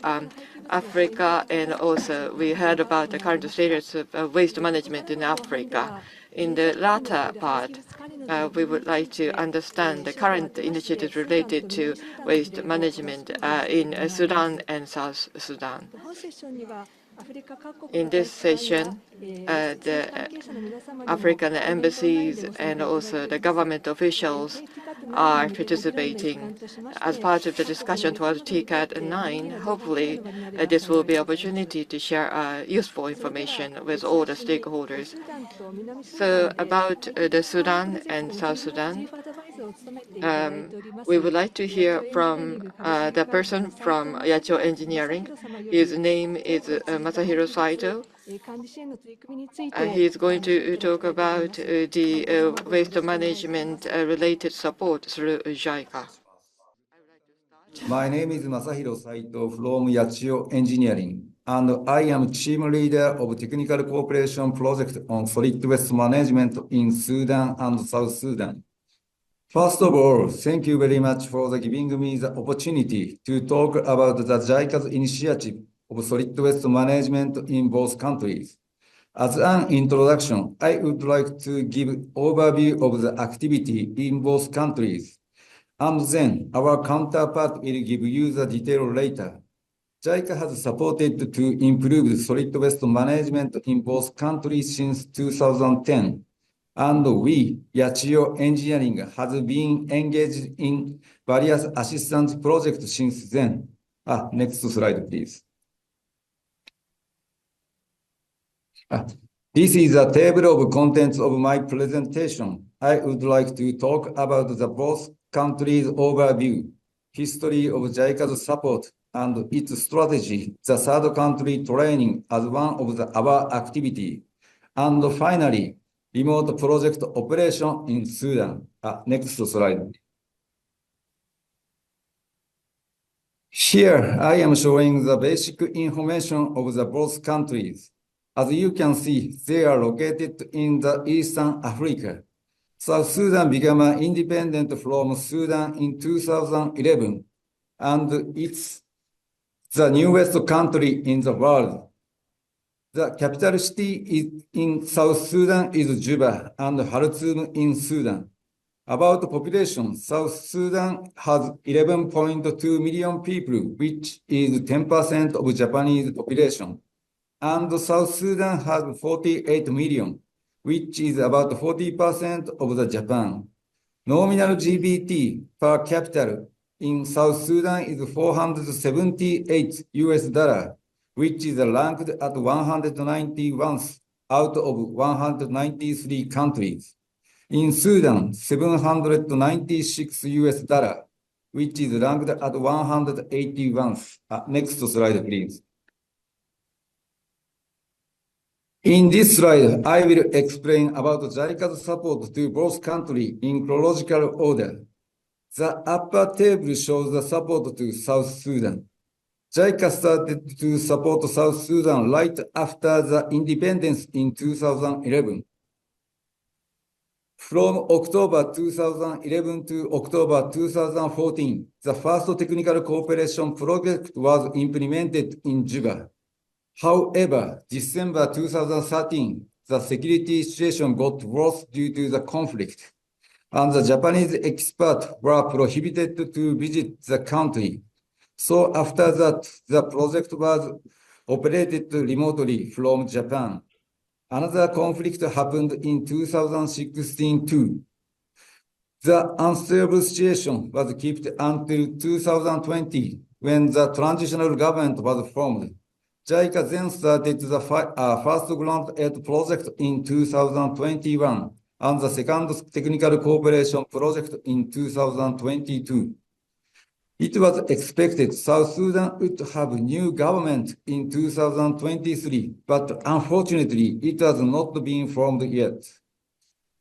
Africa, and also we heard about the current status of waste management in Africa. In the latter part, we would like to understand the current initiatives related to waste management in Sudan and South Sudan. In this session, the African embassies and also the government officials are participating as part of the discussion towards TICAD9. Hopefully, this will be an opportunity to share useful information with all the stakeholders. So about the Sudan and South Sudan, we would like to hear from the person from Yachio Engineering. His name is Masahiro Saito. He is going to talk about the waste management related support through JICA. My name is Masahiro Saito from Yachio Engineering, and I am team leader of technical cooperation project on solid waste management in Sudan and South Sudan. First of all, thank you very much for giving me the opportunity to talk about the JICA's initiative of solid waste management in both countries. As an introduction, I would like to give overview of the activity in both countries, and then our counterpart will give you the detail later. JICA has supported to improve solid waste management in both countries since 2010. And we, Yachio Engineering, has been engaged in various assistance projects since then. Next slide, please. This is a table of contents of my presentation. I would like to talk about the both countries' overview, history of JICA's support, and its strategy, the third country training as one of our activity, and finally, remote project operation in Sudan. Next slide. Here, I am showing the basic information of the both countries. As you can see, they are located in the Eastern Africa. South Sudan became independent from Sudan in 2011, and it's the newest country in the world. The capital city in South Sudan is Juba and Khartoum in Sudan. About the population, South Sudan has 11.2 million people, which is 10% of Japanese population. And South Sudan has 48 million, which is about 40% of the Japan. Nominal GDP per capita in South Sudan is $478, which is ranked at 191st out of 193 countries. In Sudan, $796, which is ranked at 181st. Next slide, please. In this slide, I will explain about JICA's support to both countries in chronological order. The upper table shows the support to South Sudan. JICA started to support South Sudan right after the independence in 2011. From October 2011 to October 2014, the first technical cooperation project was implemented in Juba. However, December 2013, the security situation got worse due to the conflict, and the Japanese experts were prohibited to visit the country. So after that, the project was operated remotely from Japan. Another conflict happened in 2016 too. The unstable situation was kept until 2020 when the transitional government was formed. JICA then started the first grant aid project in 2021 and the second technical cooperation project in 2022. It was expected South Sudan would have a new government in 2023, but unfortunately, it has not been formed yet.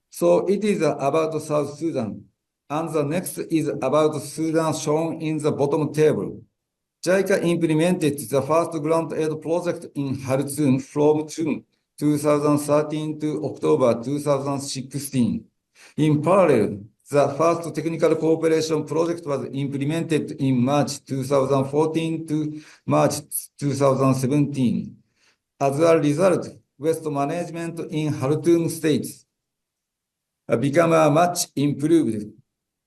So it is about South Sudan, and the next is about Sudan shown in the bottom table. JICA implemented the first grant aid project in Khartoum from June 2013 to October 2016. In parallel, the first technical cooperation project was implemented in March 2014 to March 2017. As a result, waste management in Khartoum state became much improved.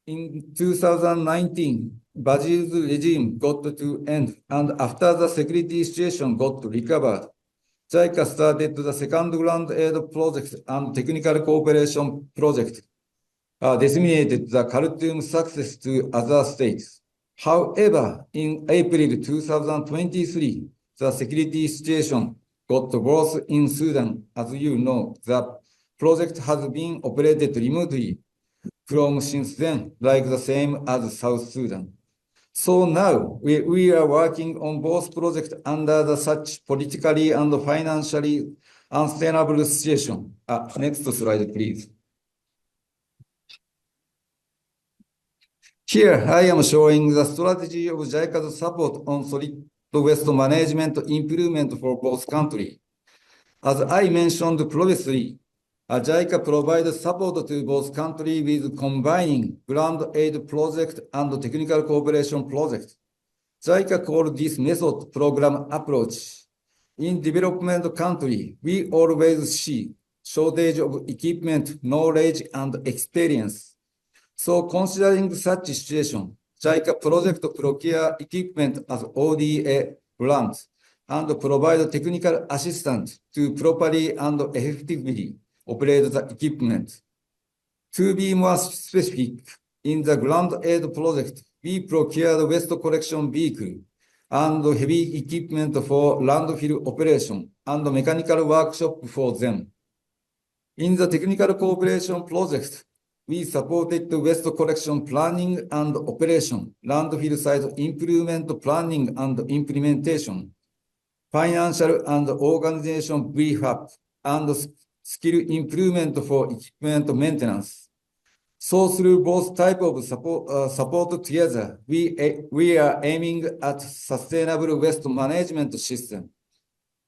In 2019, Bashir's regime got to end, and after the security situation got recovered, JICA started the second grant aid project and technical cooperation project. Disseminated the Khartoum success to other states. However, in April 2023, the security situation got worse in Sudan. As you know, the project has been operated remotely from since then, like the same as South Sudan. So now we are working on both projects under the such politically and financially unsustainable situation. Next slide, please. Here, I am showing the strategy of JICA's support on solid waste management improvement for both countries. As I mentioned previously, JICA provides support to both countries with combining grant aid project and technical cooperation project. JICA called this method program approach. In development country, we always see shortage of equipment, knowledge, and experience. So considering such situation, JICA project procure equipment as ODA grants and provide technical assistance to properly and effectively operate the equipment. To be more specific, in the grant aid project, we procured waste collection vehicle and heavy equipment for landfill operation and mechanical workshop for them. In the technical cooperation project, we supported waste collection planning and operation, landfill site improvement planning and implementation, financial and organization brief up, and skill improvement for equipment maintenance. So through both type of support together, we are aiming at sustainable waste management system.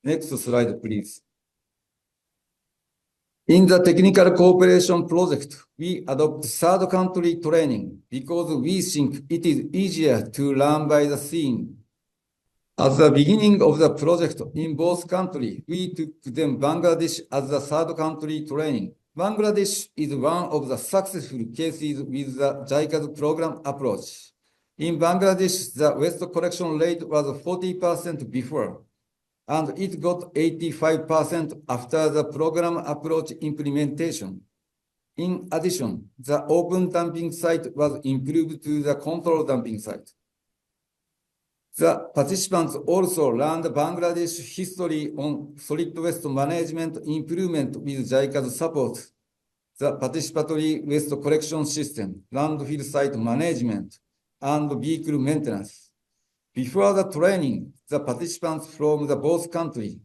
Next slide, please. In the technical cooperation project, we adopt third country training because we think it is easier to learn by the scene. At the beginning of the project in both countries, we took them Bangladesh as the third country training. Bangladesh is one of the successful cases with the JICA's program approach. In Bangladesh, the waste collection rate was 40% before, and it got 85% after the program approach implementation. In addition, the open dumping site was improved to the control dumping site. The participants also learned Bangladesh history on solid waste management improvement with JICA's support, the participatory waste collection system, landfill site management, and vehicle maintenance. Before the training, the participants from both countries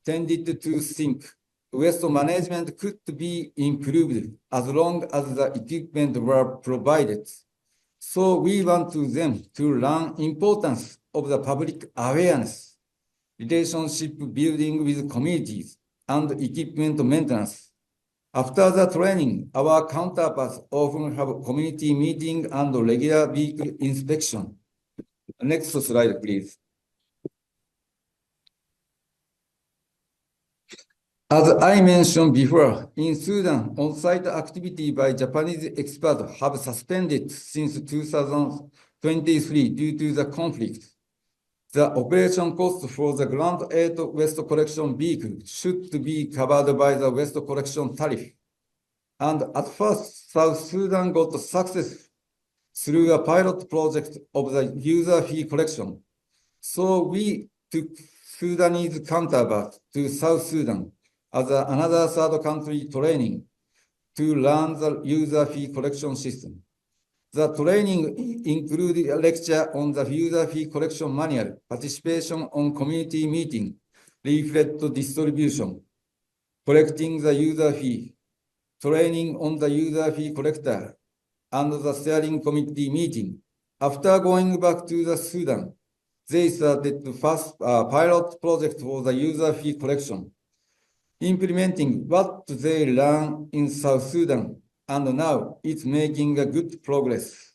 tended to think waste management could be improved as long as the equipment were provided. So we want them to learn importance of the public awareness, relationship building with communities, and equipment maintenance. After the training, our counterparts often have community meeting and regular vehicle inspection. Next slide, please. As I mentioned before, in Sudan, on-site activity by Japanese experts have suspended since 2023 due to the conflict. The operation cost for the Grant 8 waste collection vehicle should be covered by the waste collection tariff. And at first, South Sudan got success through a pilot project of the user fee collection. So we took Sudanese counterpart to South Sudan as another third country training to learn the user fee collection system. The training included a lecture on the user fee collection manual, participation on community meeting, leaflet distribution, collecting the user fee, training on the user fee collector, and the steering committee meeting. After going back to the Sudan, they started the first pilot project for the user fee collection, implementing what they learned in South Sudan, and now it's making a good progress.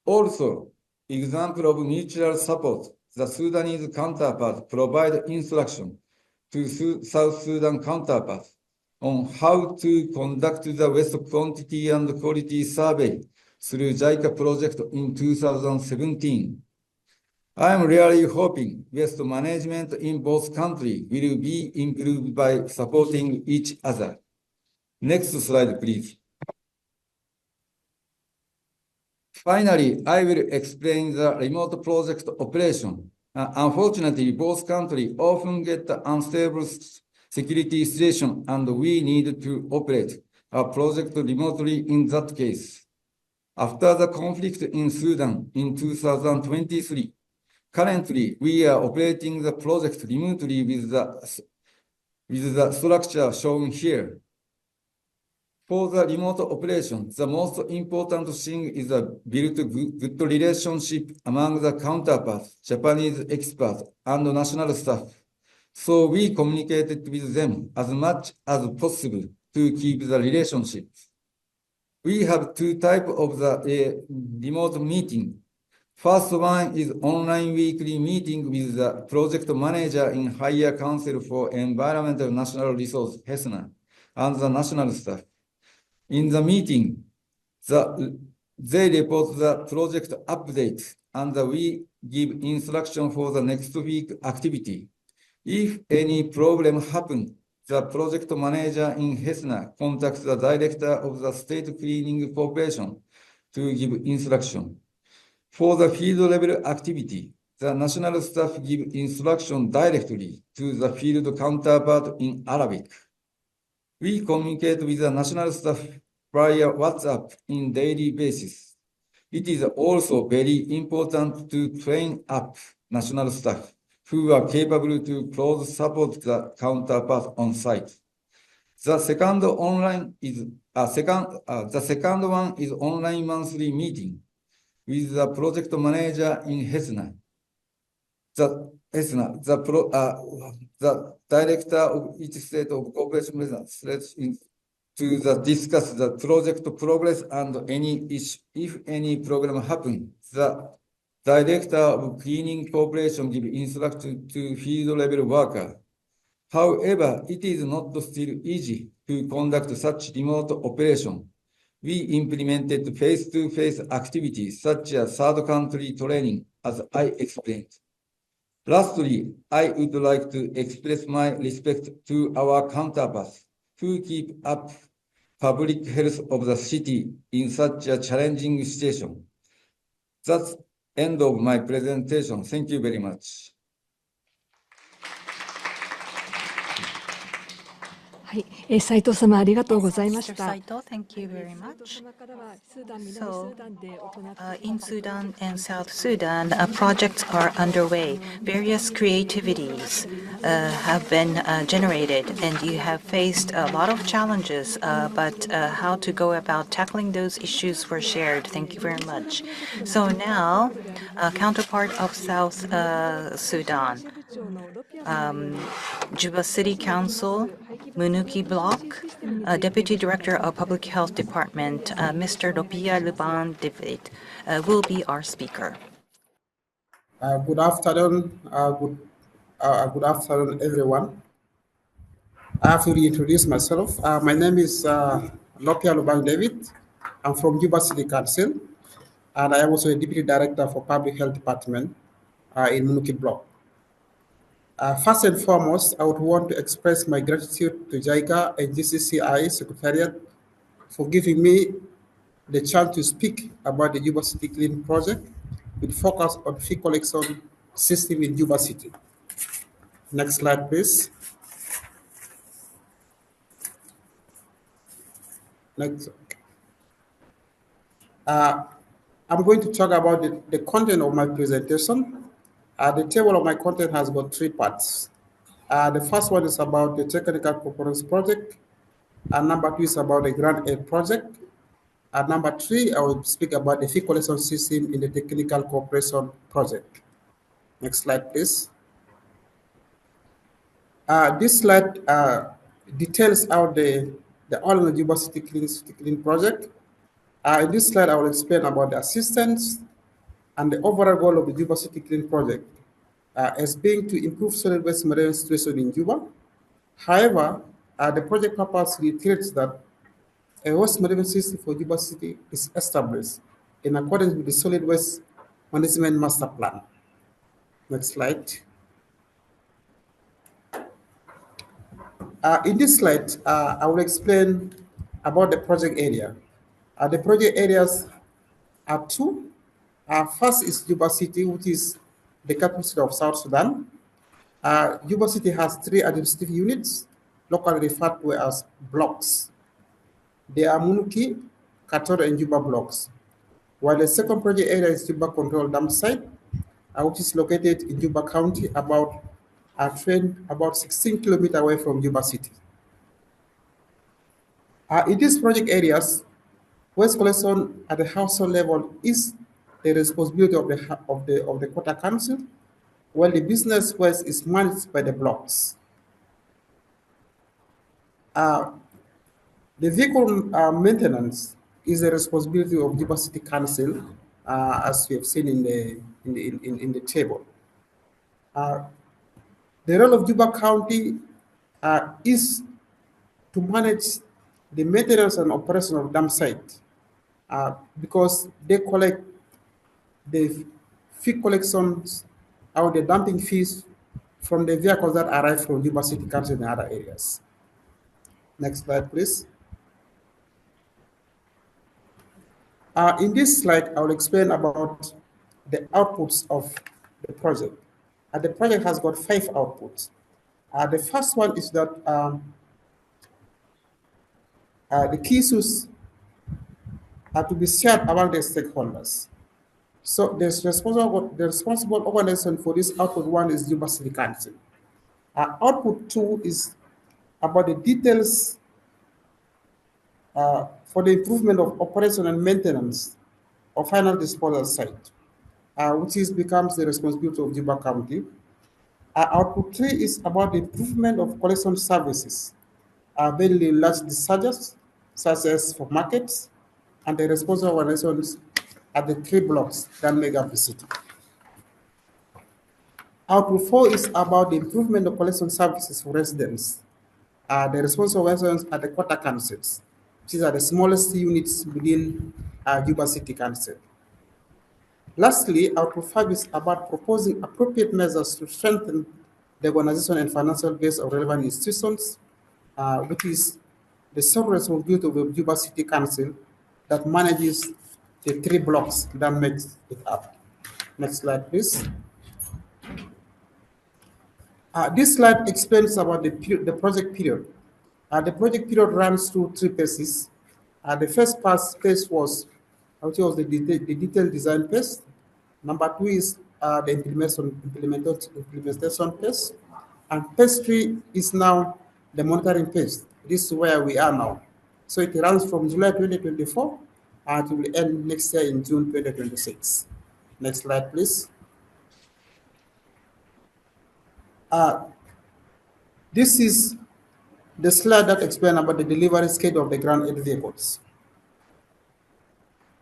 Also, example of mutual support, the Sudanese counterpart provide instruction to South Sudan counterparts on how to conduct the waste quantity and quality survey through JICA project in 2017. I am really hoping waste management in both countries will be improved by supporting each other. Next slide, please. Finally, I will explain the remote project operation. Unfortunately, both countries often get unstable security situation, and we need to operate a project remotely in that case. After the conflict in Sudan in 2023, currently we are operating the project remotely with the structure shown here. For the remote operation, the most important thing is to build a good relationship among the counterparts, Japanese experts, and national staff. So we communicated with them as much as possible to keep the relationship. We have two types of the remote meeting. First one is online weekly meeting with the project manager in Higher Council for Environmental National Resource, HESNA, and the national staff. In the meeting, they report the project update, and we give instruction for the next week activity. If any problem happens, the project manager in HESNA contacts the director of the State Cleaning Corporation to give instruction. For the field level activity, the national staff give instruction directly to the field counterpart in Arabic. We communicate with the national staff via WhatsApp in daily basis. It is also very important to train up national staff who are capable to close support the counterpart on site. The second one is online monthly meeting with the project manager in Hesna. The director of each state of cooperation to discuss the project progress and any issue. If any problem happens, the director of cleaning cooperation gives instruction to field level worker. However, it is not still easy to conduct such remote operation. We implemented face-to-face activities such as third country training, as I explained. Lastly, I would like to express my respect to our counterparts who keep up public health of the city in such a challenging situation. That's the end of my presentation. Thank you very much. はい、斉藤様ありがとうございました。Thank you very much. So, in Sudan and South Sudan, projects are underway. Various creativities have been generated, and you have faced a lot of challenges, but how to go about tackling those issues were shared. Thank you very much. So now, counterpart of South Sudan, Juba City Council, Munuki Block, Deputy Director of Public Health Department, Mr. Lopia Luban David, will be our speaker. Good afternoon. Good afternoon, everyone. I have to reintroduce myself. My name is Lopia Luban David. I'm from Juba City Council, and I am also a Deputy Director for Public Health Department in Munuki Block. First and foremost, I would want to express my gratitude to JICA and JCCI Secretariat for giving me the chance to speak about the Juba City Clean project with focus on fee collection system in Juba City. Next slide, please. Next. I'm going to talk about the content of my presentation. The table of my content has got 3 parts. The first one is about the technical components project. Number 2 is about the grant aid project. Number 3, I will speak about the fee collection system in the technical cooperation project. Next slide, please. This slide details out the all in Juba City Clean project. In this slide, I will explain about the assistance and the overall goal of the Juba City Clean project as being to improve solid waste management situation in Juba. However, the project purpose reiterates that a waste management system for Juba City is established in accordance with the solid waste management master plan. Next slide. In this slide, I will explain about the project area. The project areas are 2. First is Juba City, which is the capital city of South Sudan. Juba City has 3 administrative units, locally referred to as blocks. They are Munuki, Katoro, and Juba blocks. While the second project area is Juba Control Dam Site, which is located in Juba County, about 16 kilometers away from Juba City. In these project areas, waste collection at the household level is the responsibility of the Quarter Council, while the business waste is managed by the blocks. The vehicle maintenance is the responsibility of Juba City Council, as we have seen in the table. The role of Juba County is to manage the maintenance and operation of dam site because they collect the fee collections or the dumping fees from the vehicles that arrive from Juba City Council and other areas. Next slide, please. In this slide, I will explain about the outputs of the project. The project has got 5 outputs. The first one is that the key issues are to be shared among the stakeholders. So the responsible organization for this output 1 is Juba City Council. Output 2 is about the details for the improvement of operation and maintenance of final disposal site, which becomes the responsibility of Juba County. Output 3 is about the improvement of collection services, mainly large discharges, such as for markets, and the responsible organizations at the 3 blocks that make up the city. Output 4 is about the improvement of collection services for residents. The responsible organizations are the quarter councils. These are the smallest units within Juba City Council. Lastly, output 5 is about proposing appropriate measures to strengthen the organization and financial base of relevant institutions, which is the sole responsibility of the Juba City Council that manages the 3 blocks that makes it up. Next slide, please. This slide explains about the project period. The project period runs through 3 phases. The first phase was the detailed design phase. Number 2 is the implementation phase. And phase 3 is now the monitoring phase. This is where we are now. So it runs from July 2024 and it will end next year in June 2026. Next slide, please. This is the slide that explains about the delivery schedule of the Grand 8 vehicles.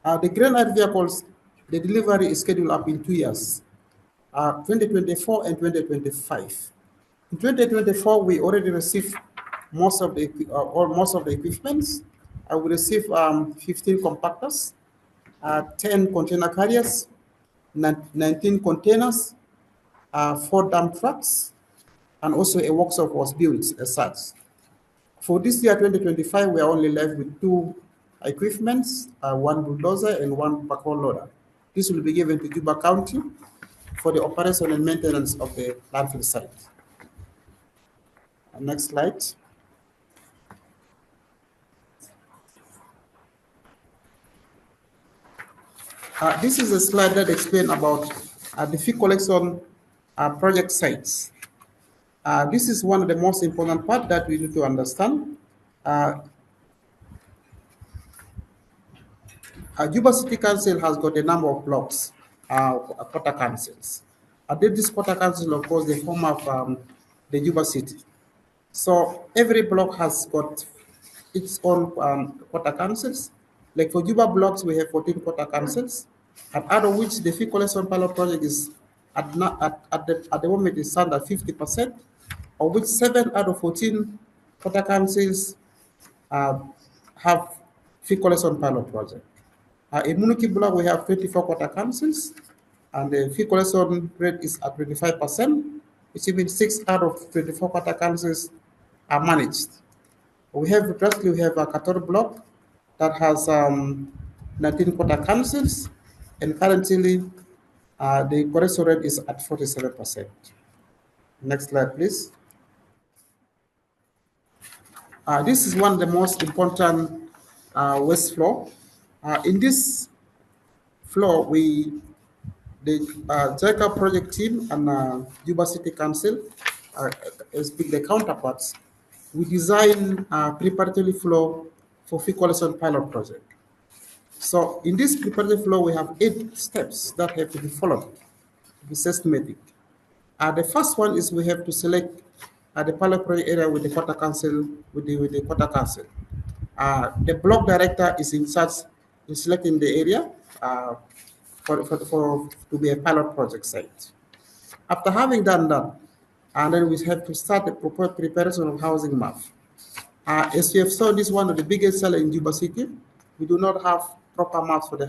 The Grand 8 vehicles, the delivery is scheduled up in 2 years, 2024 and 2025. In 2024, we already received most of the equipments. We received 15 compactors, 10 container carriers, 19 containers, 4 dump trucks, and also a workshop was built as such. For this year, 2025, we are only left with 2 equipments, 1 bulldozer and 1 backhoe loader. This will be given to Juba County for the operation and maintenance of the landfill site. Next slide. This is a slide that explains about the fee collection project sites. This is one of the most important parts that we need to understand. Juba City Council has got a number of blocks, quarter councils. These quarter councils, of course, they form up the Juba City. So every block has got its own quarter councils. Like for Juba blocks, we have 14 quarter councils, and out of which the fee collection pilot project is at the moment is under 50%, of which 7 out of 14 quarter councils have fee collection pilot project. In Munuki block, we have 24 quarter councils, and the fee collection rate is at 25%, which means 6 out of 24 quarter councils are managed. We have a Kator block that has 19 quarter councils, and currently the collection rate is at 47%. Next slide, please. This is one of the most important waste flow. In this flow, the JICA project team and Juba City Council, as the counterparts, we design a preparatory flow for fee collection pilot project. So in this preparatory flow, we have 8 steps that have to be followed to be systematic. The first one is we have to select the pilot project area with the quarter council, the quarter council. The block director is in charge in selecting the area to be a pilot project site. After having done that, and then we have to start the proper preparation of housing map. As you have saw, this is one of the biggest sellers in Juba City. We do not have proper maps for the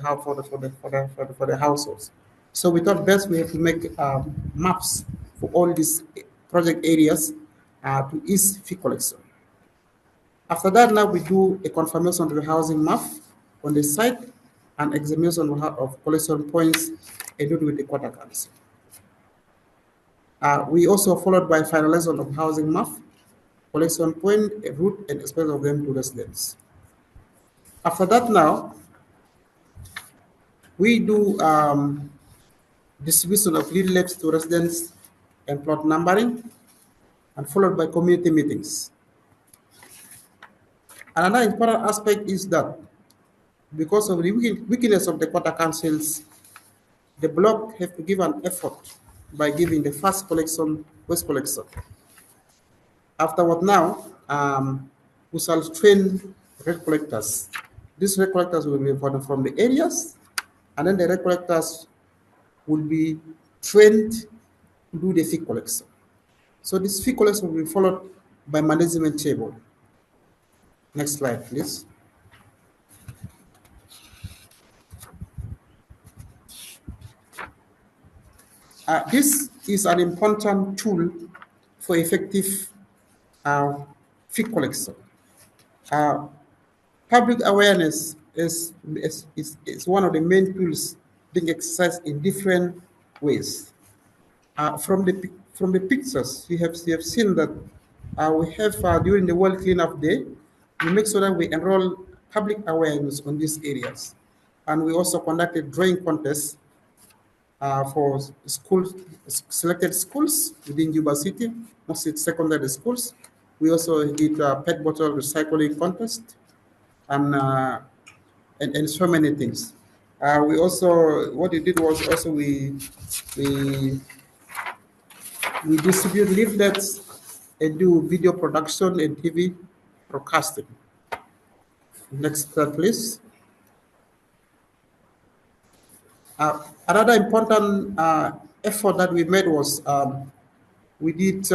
households. So we thought best we have to make maps for all these project areas to ease fee collection. After that, now we do a confirmation of the housing map on the site and examination of collection points and do with the quarter council. We also followed by finalization of housing map, collection point, a route, and expense of them to residents. After that now, we do distribution of leaflets to residents and plot numbering, and followed by community meetings. Another important aspect is that because of the weakness of the quarter councils, the block have to give an effort by giving the first collection, waste collection. Afterward now, we shall train red collectors. These red collectors will be from the areas, and then the red collectors will be trained to do the fee collection. So this fee collection will be followed by management table. Next slide, please. This is an important tool for effective fee collection. Public awareness is one of the main tools being exercised in different ways. From the pictures, you have seen that we have during the World Cleanup Day, we make sure that we enroll public awareness on these areas, and we also conducted drawing contests for schools, selected schools within Juba City, mostly secondary schools. We also did a pet bottle recycling contest, and so many things. We also, what we did was also we distribute leaflets and do video production and TV broadcasting. Next slide, please. Another important effort that we made was we did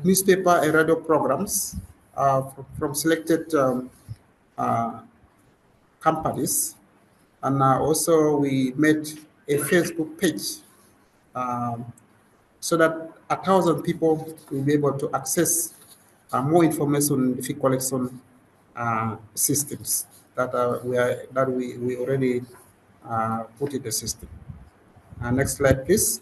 newspaper and radio programs from selected companies, and also we made a Facebook page so that 1,000 people will be able to access more information on the fee collection systems that we already put in the system. Next slide, please.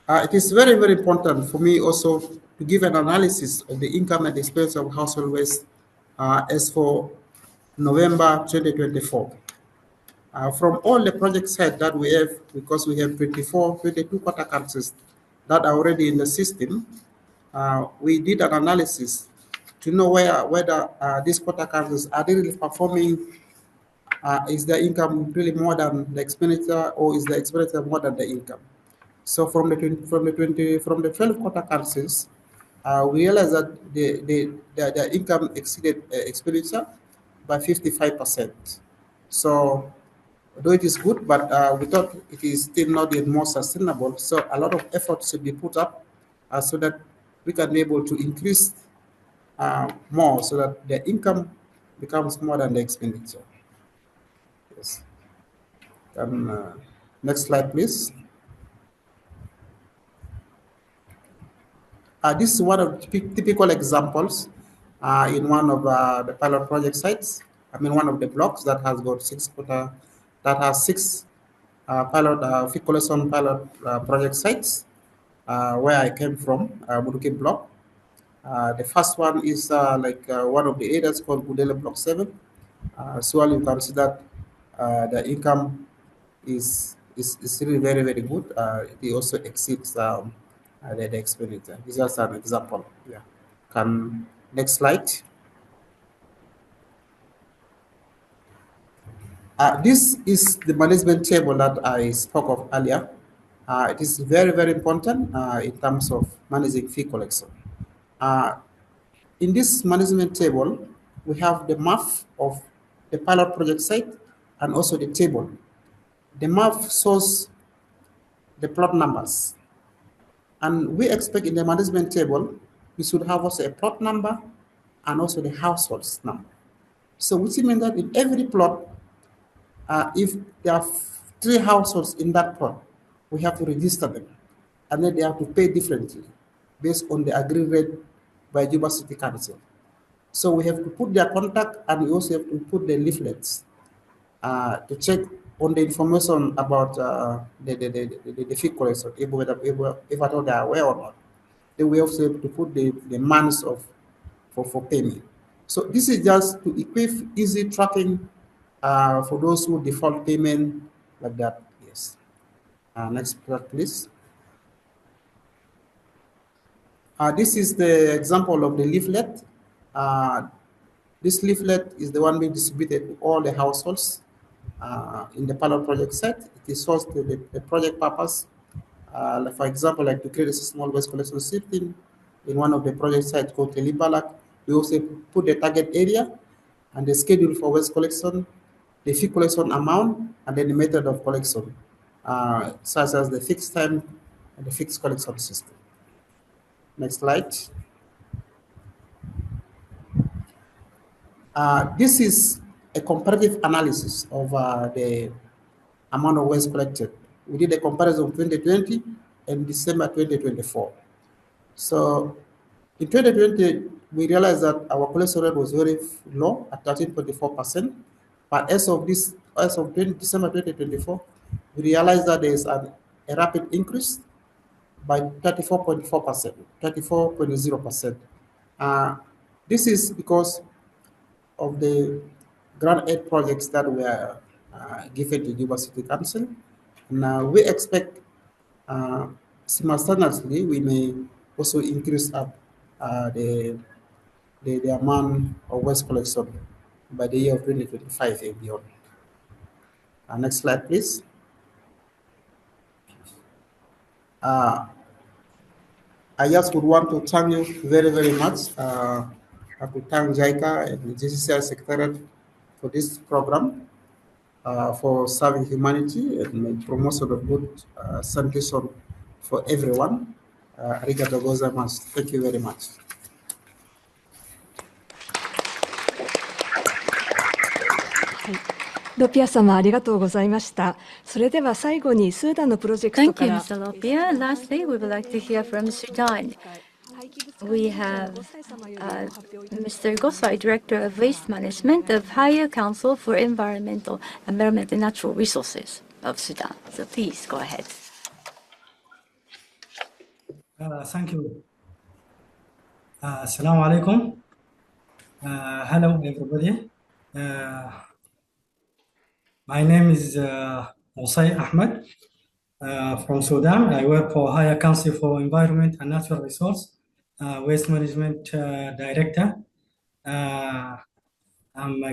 It is very, very important for me also to give an analysis of the income and expense of household waste as for November 2024. From all the project sites that we have, because we have 22 quarter councils that are already in the system, we did an analysis to know whether these quarter councils are really performing. Is the income really more than the expenditure, or is the expenditure more than the income? So from the 12 quarter councils, we realized that the income exceeded expenditure by 55%. So though it is good, but we thought it is still not yet more sustainable. So a lot of effort should be put up so that we can be able to increase more, so that the income becomes more than the expenditure. Yes. Next slide, please. This is one of the typical examples in one of the pilot project sites. I mean, one of the blocks that has got six pilot fee collection pilot project sites where I came from, Buduki block. The first one is one of the areas called Gudele Block 7. So you can see that the income is really very, very good. It also exceeds the expenditure. This is just an example. Yeah. Next slide. This is the management table that I spoke of earlier. It is very, very important in terms of managing fee collection. In this management table, we have the map of the pilot project site and also the table. The map shows the plot numbers. And we expect in the management table, we should have also a plot number and also the households number. So which means that in every plot, if there are 3 households in that plot, we have to register them. And then they have to pay differently based on the agreed rate by Juba City Council. So we have to put their contact, and we also have to put the leaflets to check on the information about the fee collection, if at all they are aware or not. Then we also have to put the months for payment. So this is just to equip easy tracking for those who default payment like that. Yes. Next slide, please. This is the example of the leaflet. This leaflet is the one being distributed to all the households in the pilot project set. It is sourced to the project purpose. Like for example, like to create a small waste collection system in one of the project sites called Telibalak. We also put the target area and the schedule for waste collection, the fee collection amount, and then the method of collection, such as the fixed time and the fixed collection system. Next slide. This is a comparative analysis of the amount of waste collected. We did a comparison of 2020 and December 2024. So in 2020, we realized that our collection rate was very low at 13.4%. But as of December 2024, we realized that there is a rapid increase by 34.4%, 34.0%. This is because of the grant aid projects that were given to Juba City Council. Now we expect simultaneously we may also increase up the amount of waste collection by the year of 2025 and beyond. Next slide, please. I just would want to thank you very, very much. I could thank JICA and the JCCI Secretariat for this program, for serving humanity and the promotion of good sanitation for everyone. Arigatou gozaimasu. Thank you very much. Thank you, Mr. Lopia. Lastly, we would like to hear from Sudan. We have Mr. Gosai, Director of Waste Management of Higher Council for Environment and Natural Resources of Sudan. So please go ahead. Thank you. Assalamu alaikum. Hello, everybody. My name is Gosai Ahmed from Sudan. I work for Higher Council for Environment and Natural Resource, Waste Management Director. I'm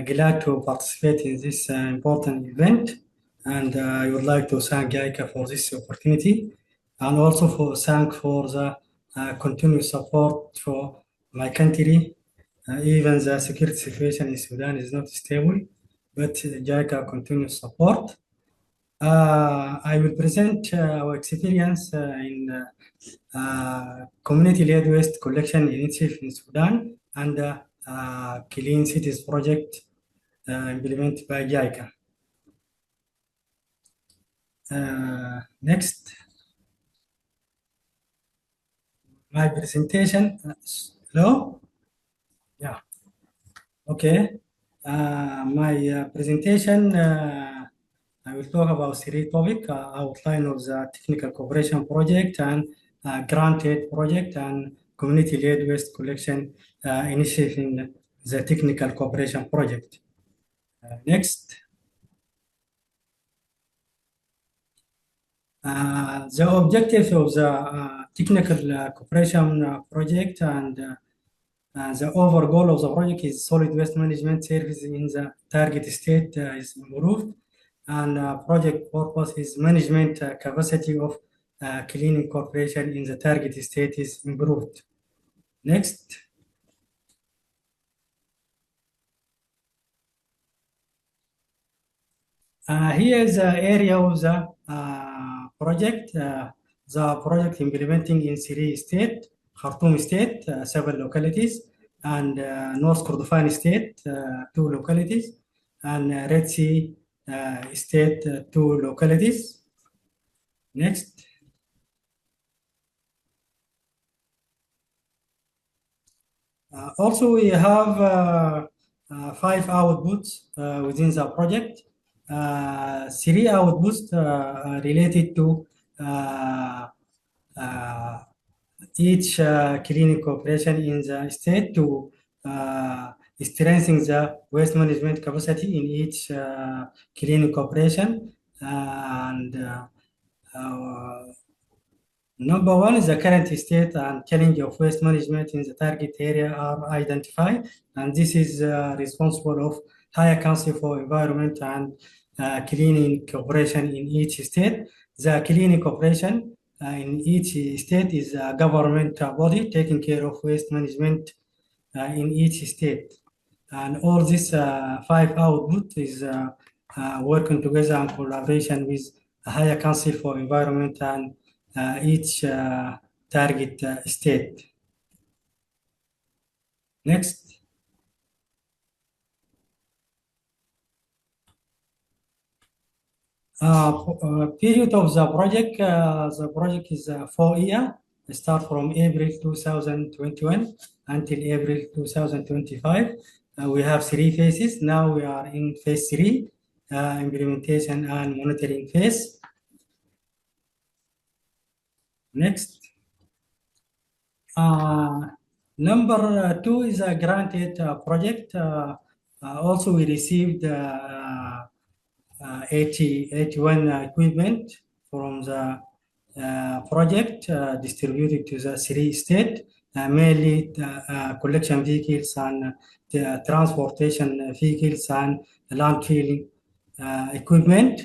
glad to participate in this important event, and I would like to thank JICA for this opportunity, and also thank for the continuous support for my country. Even the security situation in Sudan is not stable, but JICA continuous support. I will present our experience in community-led waste collection initiative in Sudan and Clean Cities project implemented by JICA. Next. My presentation. Hello? Yeah. Okay. My presentation, I will talk about three topics: outline of the technical cooperation project and granted project and community-led waste collection initiative in the technical cooperation project. Next. The objectives of the technical cooperation project and the overall goal of the project is solid waste management service in the target state is improved, and project purpose is management capacity of cleaning corporation in the target state is improved. Next. Here is the area of the project. The project implementing in three states: Khartoum State, 7 localities, and North Kordofan State, 2 localities, and Red Sea State, 2 localities. Next. Also, we have 5 outputs within the project. three outputs related to each clinic operation in the state to strengthen the waste management capacity in each clinic operation. And number one is the current state and challenge of waste management in the target area are identified, and this is responsible of higher council for environment and cleaning operation in each state. The cleaning operation in each state is a government body taking care of waste management in each state. And all these five output is working together in collaboration with a higher council for environment and each target state. Next. Period of the project is 4 years. Start from April 2021 until April 2025. We have 3 phases. Now we are in phase 3, implementation and monitoring phase. Next. Number 2 is a granted project. Also, we received 81 equipment from the project distributed to the 3 states, mainly collection vehicles and transportation vehicles and landfill equipment.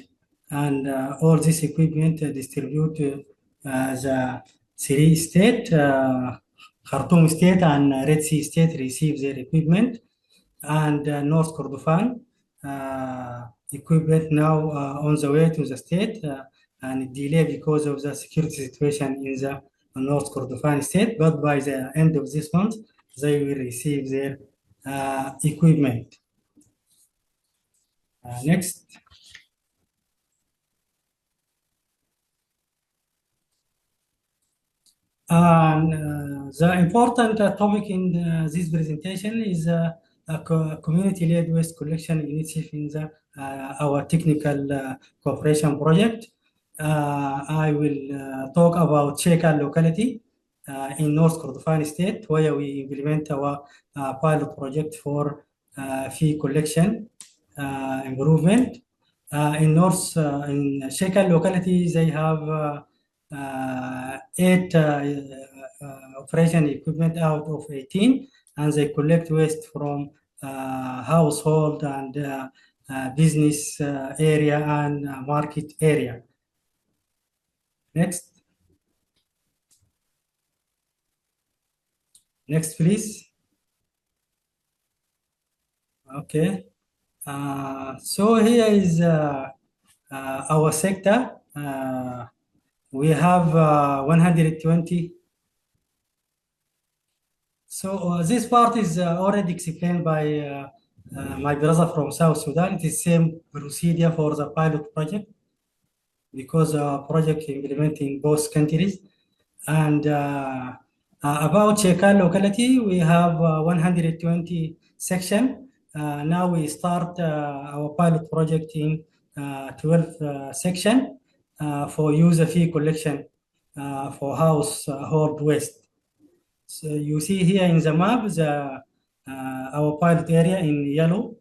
And all this equipment distributed the 3 states, Khartoum state and Red Sea state received their equipment, and North Kordofan equipment now on the way to the state and delay because of the security situation in the North Kordofan state, but by the end of this month, they will receive their equipment. Next. The important topic in this presentation is a community-led waste collection initiative in the, our technical cooperation project. I will talk about JCCI locality in North Kordofan state, where we implement our pilot project for fee collection improvement. In JCCI locality, they have 8 operation equipment out of 18, and they collect waste from household and business area and market area. Next. Next, please. Okay. So here is our sector. We have 120. So this part is already explained by my brother from South Sudan. It is same procedure for the pilot project because project implemented in both countries. And about JCCI locality, we have 120 section. Now we start our pilot project in 12 section for user fee collection for household waste. So you see here in the map our pilot area in yellow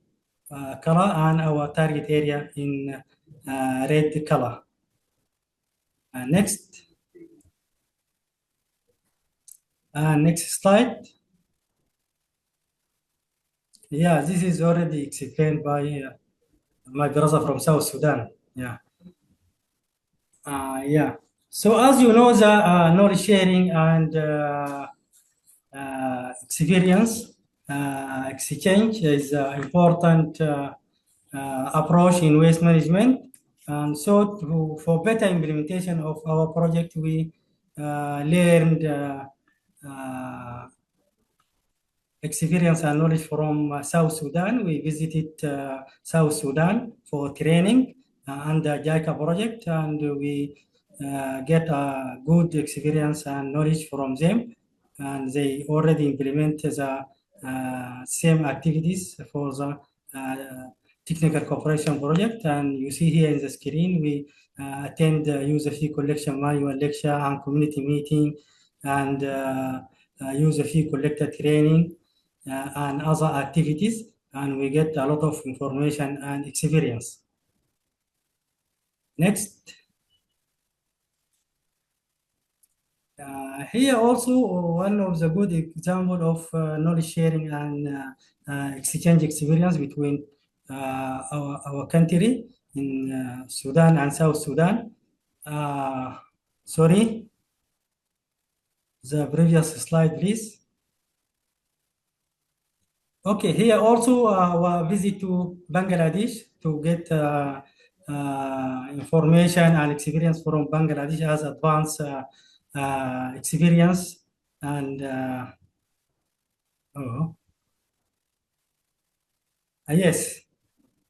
color and our target area in red color. Next. Next slide. Yeah, this is already explained by my brother from South Sudan. Yeah. Yeah. So as you know, the knowledge sharing and experience exchange is an important approach in waste management. And so for better implementation of our project, we learned experience and knowledge from South Sudan. We visited South Sudan for training under JICA project, and we get a good experience and knowledge from them. And they already implement the same activities for the technical cooperation project. And you see here in the screen, we attend user fee collection manual lecture and community meeting and user fee collector training and other activities. And we get a lot of information and experience. Next. Here also one of the good example of knowledge sharing and exchange experience between our country in Sudan and South Sudan. Sorry, the previous slide, please. Okay, here also our visit to Bangladesh to get information and experience from Bangladesh as advanced experience and yes,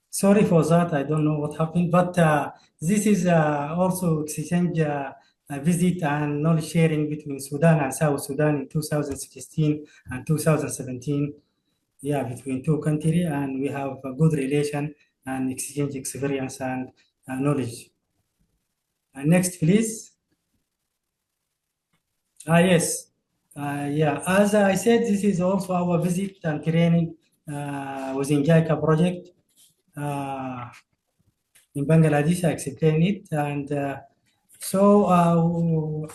sorry for that. I don't know what happened, but this is also exchange visit and knowledge sharing between Sudan and South Sudan in 2016 and 2017. Yeah, between two countries, and we have a good relation and exchange experience and knowledge. Next, please. Yes. Yeah, as I said, this is also our visit and training within JICA project in Bangladesh. I explained it. And so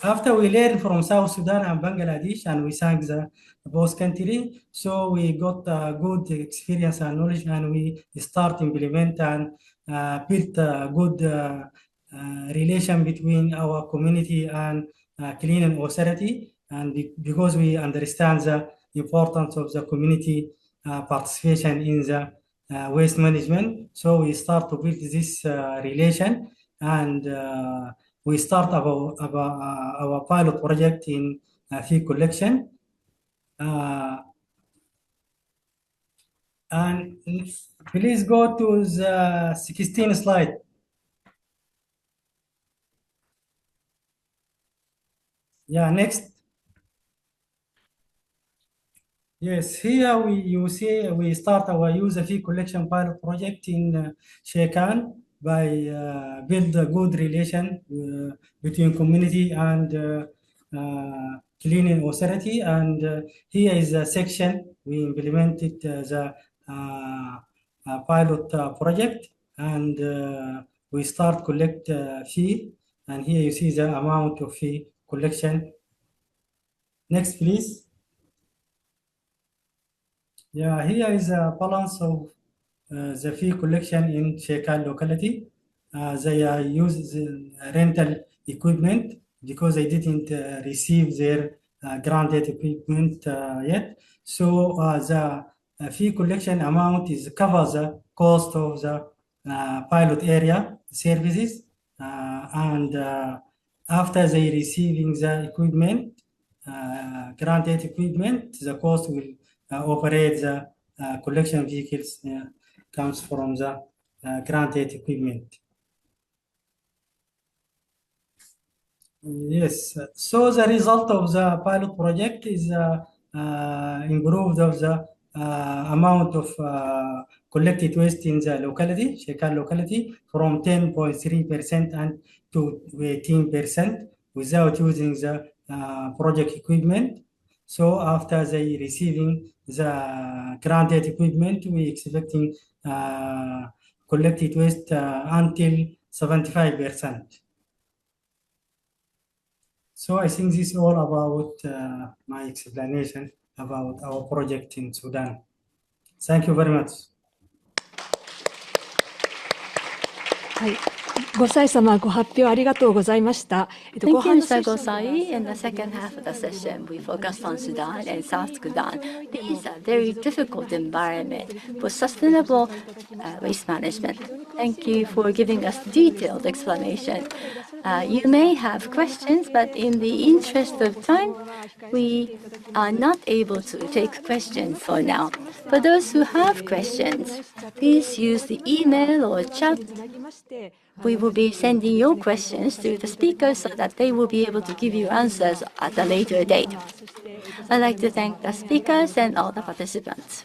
after we learned from South Sudan and Bangladesh, and we thank the both countries, so we got good experience and knowledge, and we start implement and build a good relation between our community and cleaning authority. And because we understand the importance of the community participation in the waste management, so we start to build this relation, and we start our pilot project in fee collection. And please go to the 16th slide. Yeah, next. Yes, here you see we start our user fee collection pilot project in Shekan by build a good relation between community and cleaning authority. And here is a section we implemented the pilot project, and we start collect fee. And here you see the amount of fee collection. Next, please. Yeah, here is a balance of the fee collection in Shekan locality. They use rental equipment because they didn't receive their granted equipment yet. So the fee collection amount is covers the cost of the pilot area services, and after they receiving the equipment, granted equipment, the cost will operate the collection vehicles comes from the granted equipment. Yes, so the result of the pilot project is improved of the amount of collected waste in the locality, Shekan locality, from 10.3% and to 18% without using the project equipment. So after they receiving the granted equipment, we expecting collected waste until 75%. So I think this is all about my explanation about our project in Sudan. Thank you very much. はい。ご妻様、ご発表ありがとうございました。Thank you, Mr. Gosai. In the second half of the session, we focused on Sudan and South Sudan. These are very difficult environment for sustainable waste management. Thank you for giving us detailed explanation. You may have questions, but in the interest of time, we are not able to take questions for now. For those who have questions, please use the email or chat. We will be sending your questions to the speakers so that they will be able to give you answers at a later date. I'd like to thank the speakers and all the participants.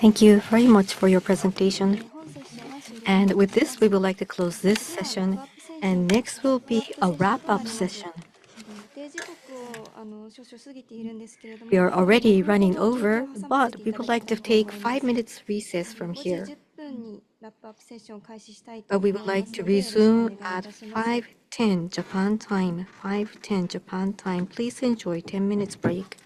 Thank you very much for your presentation. And with this, we would like to close this session. And next will be a wrap-up session. We are already running over, but we would like to take 5 minutes recess from here. But we would like to resume at 5:10 Japan time. 5:10 Japan time. Please enjoy 10 minutes break.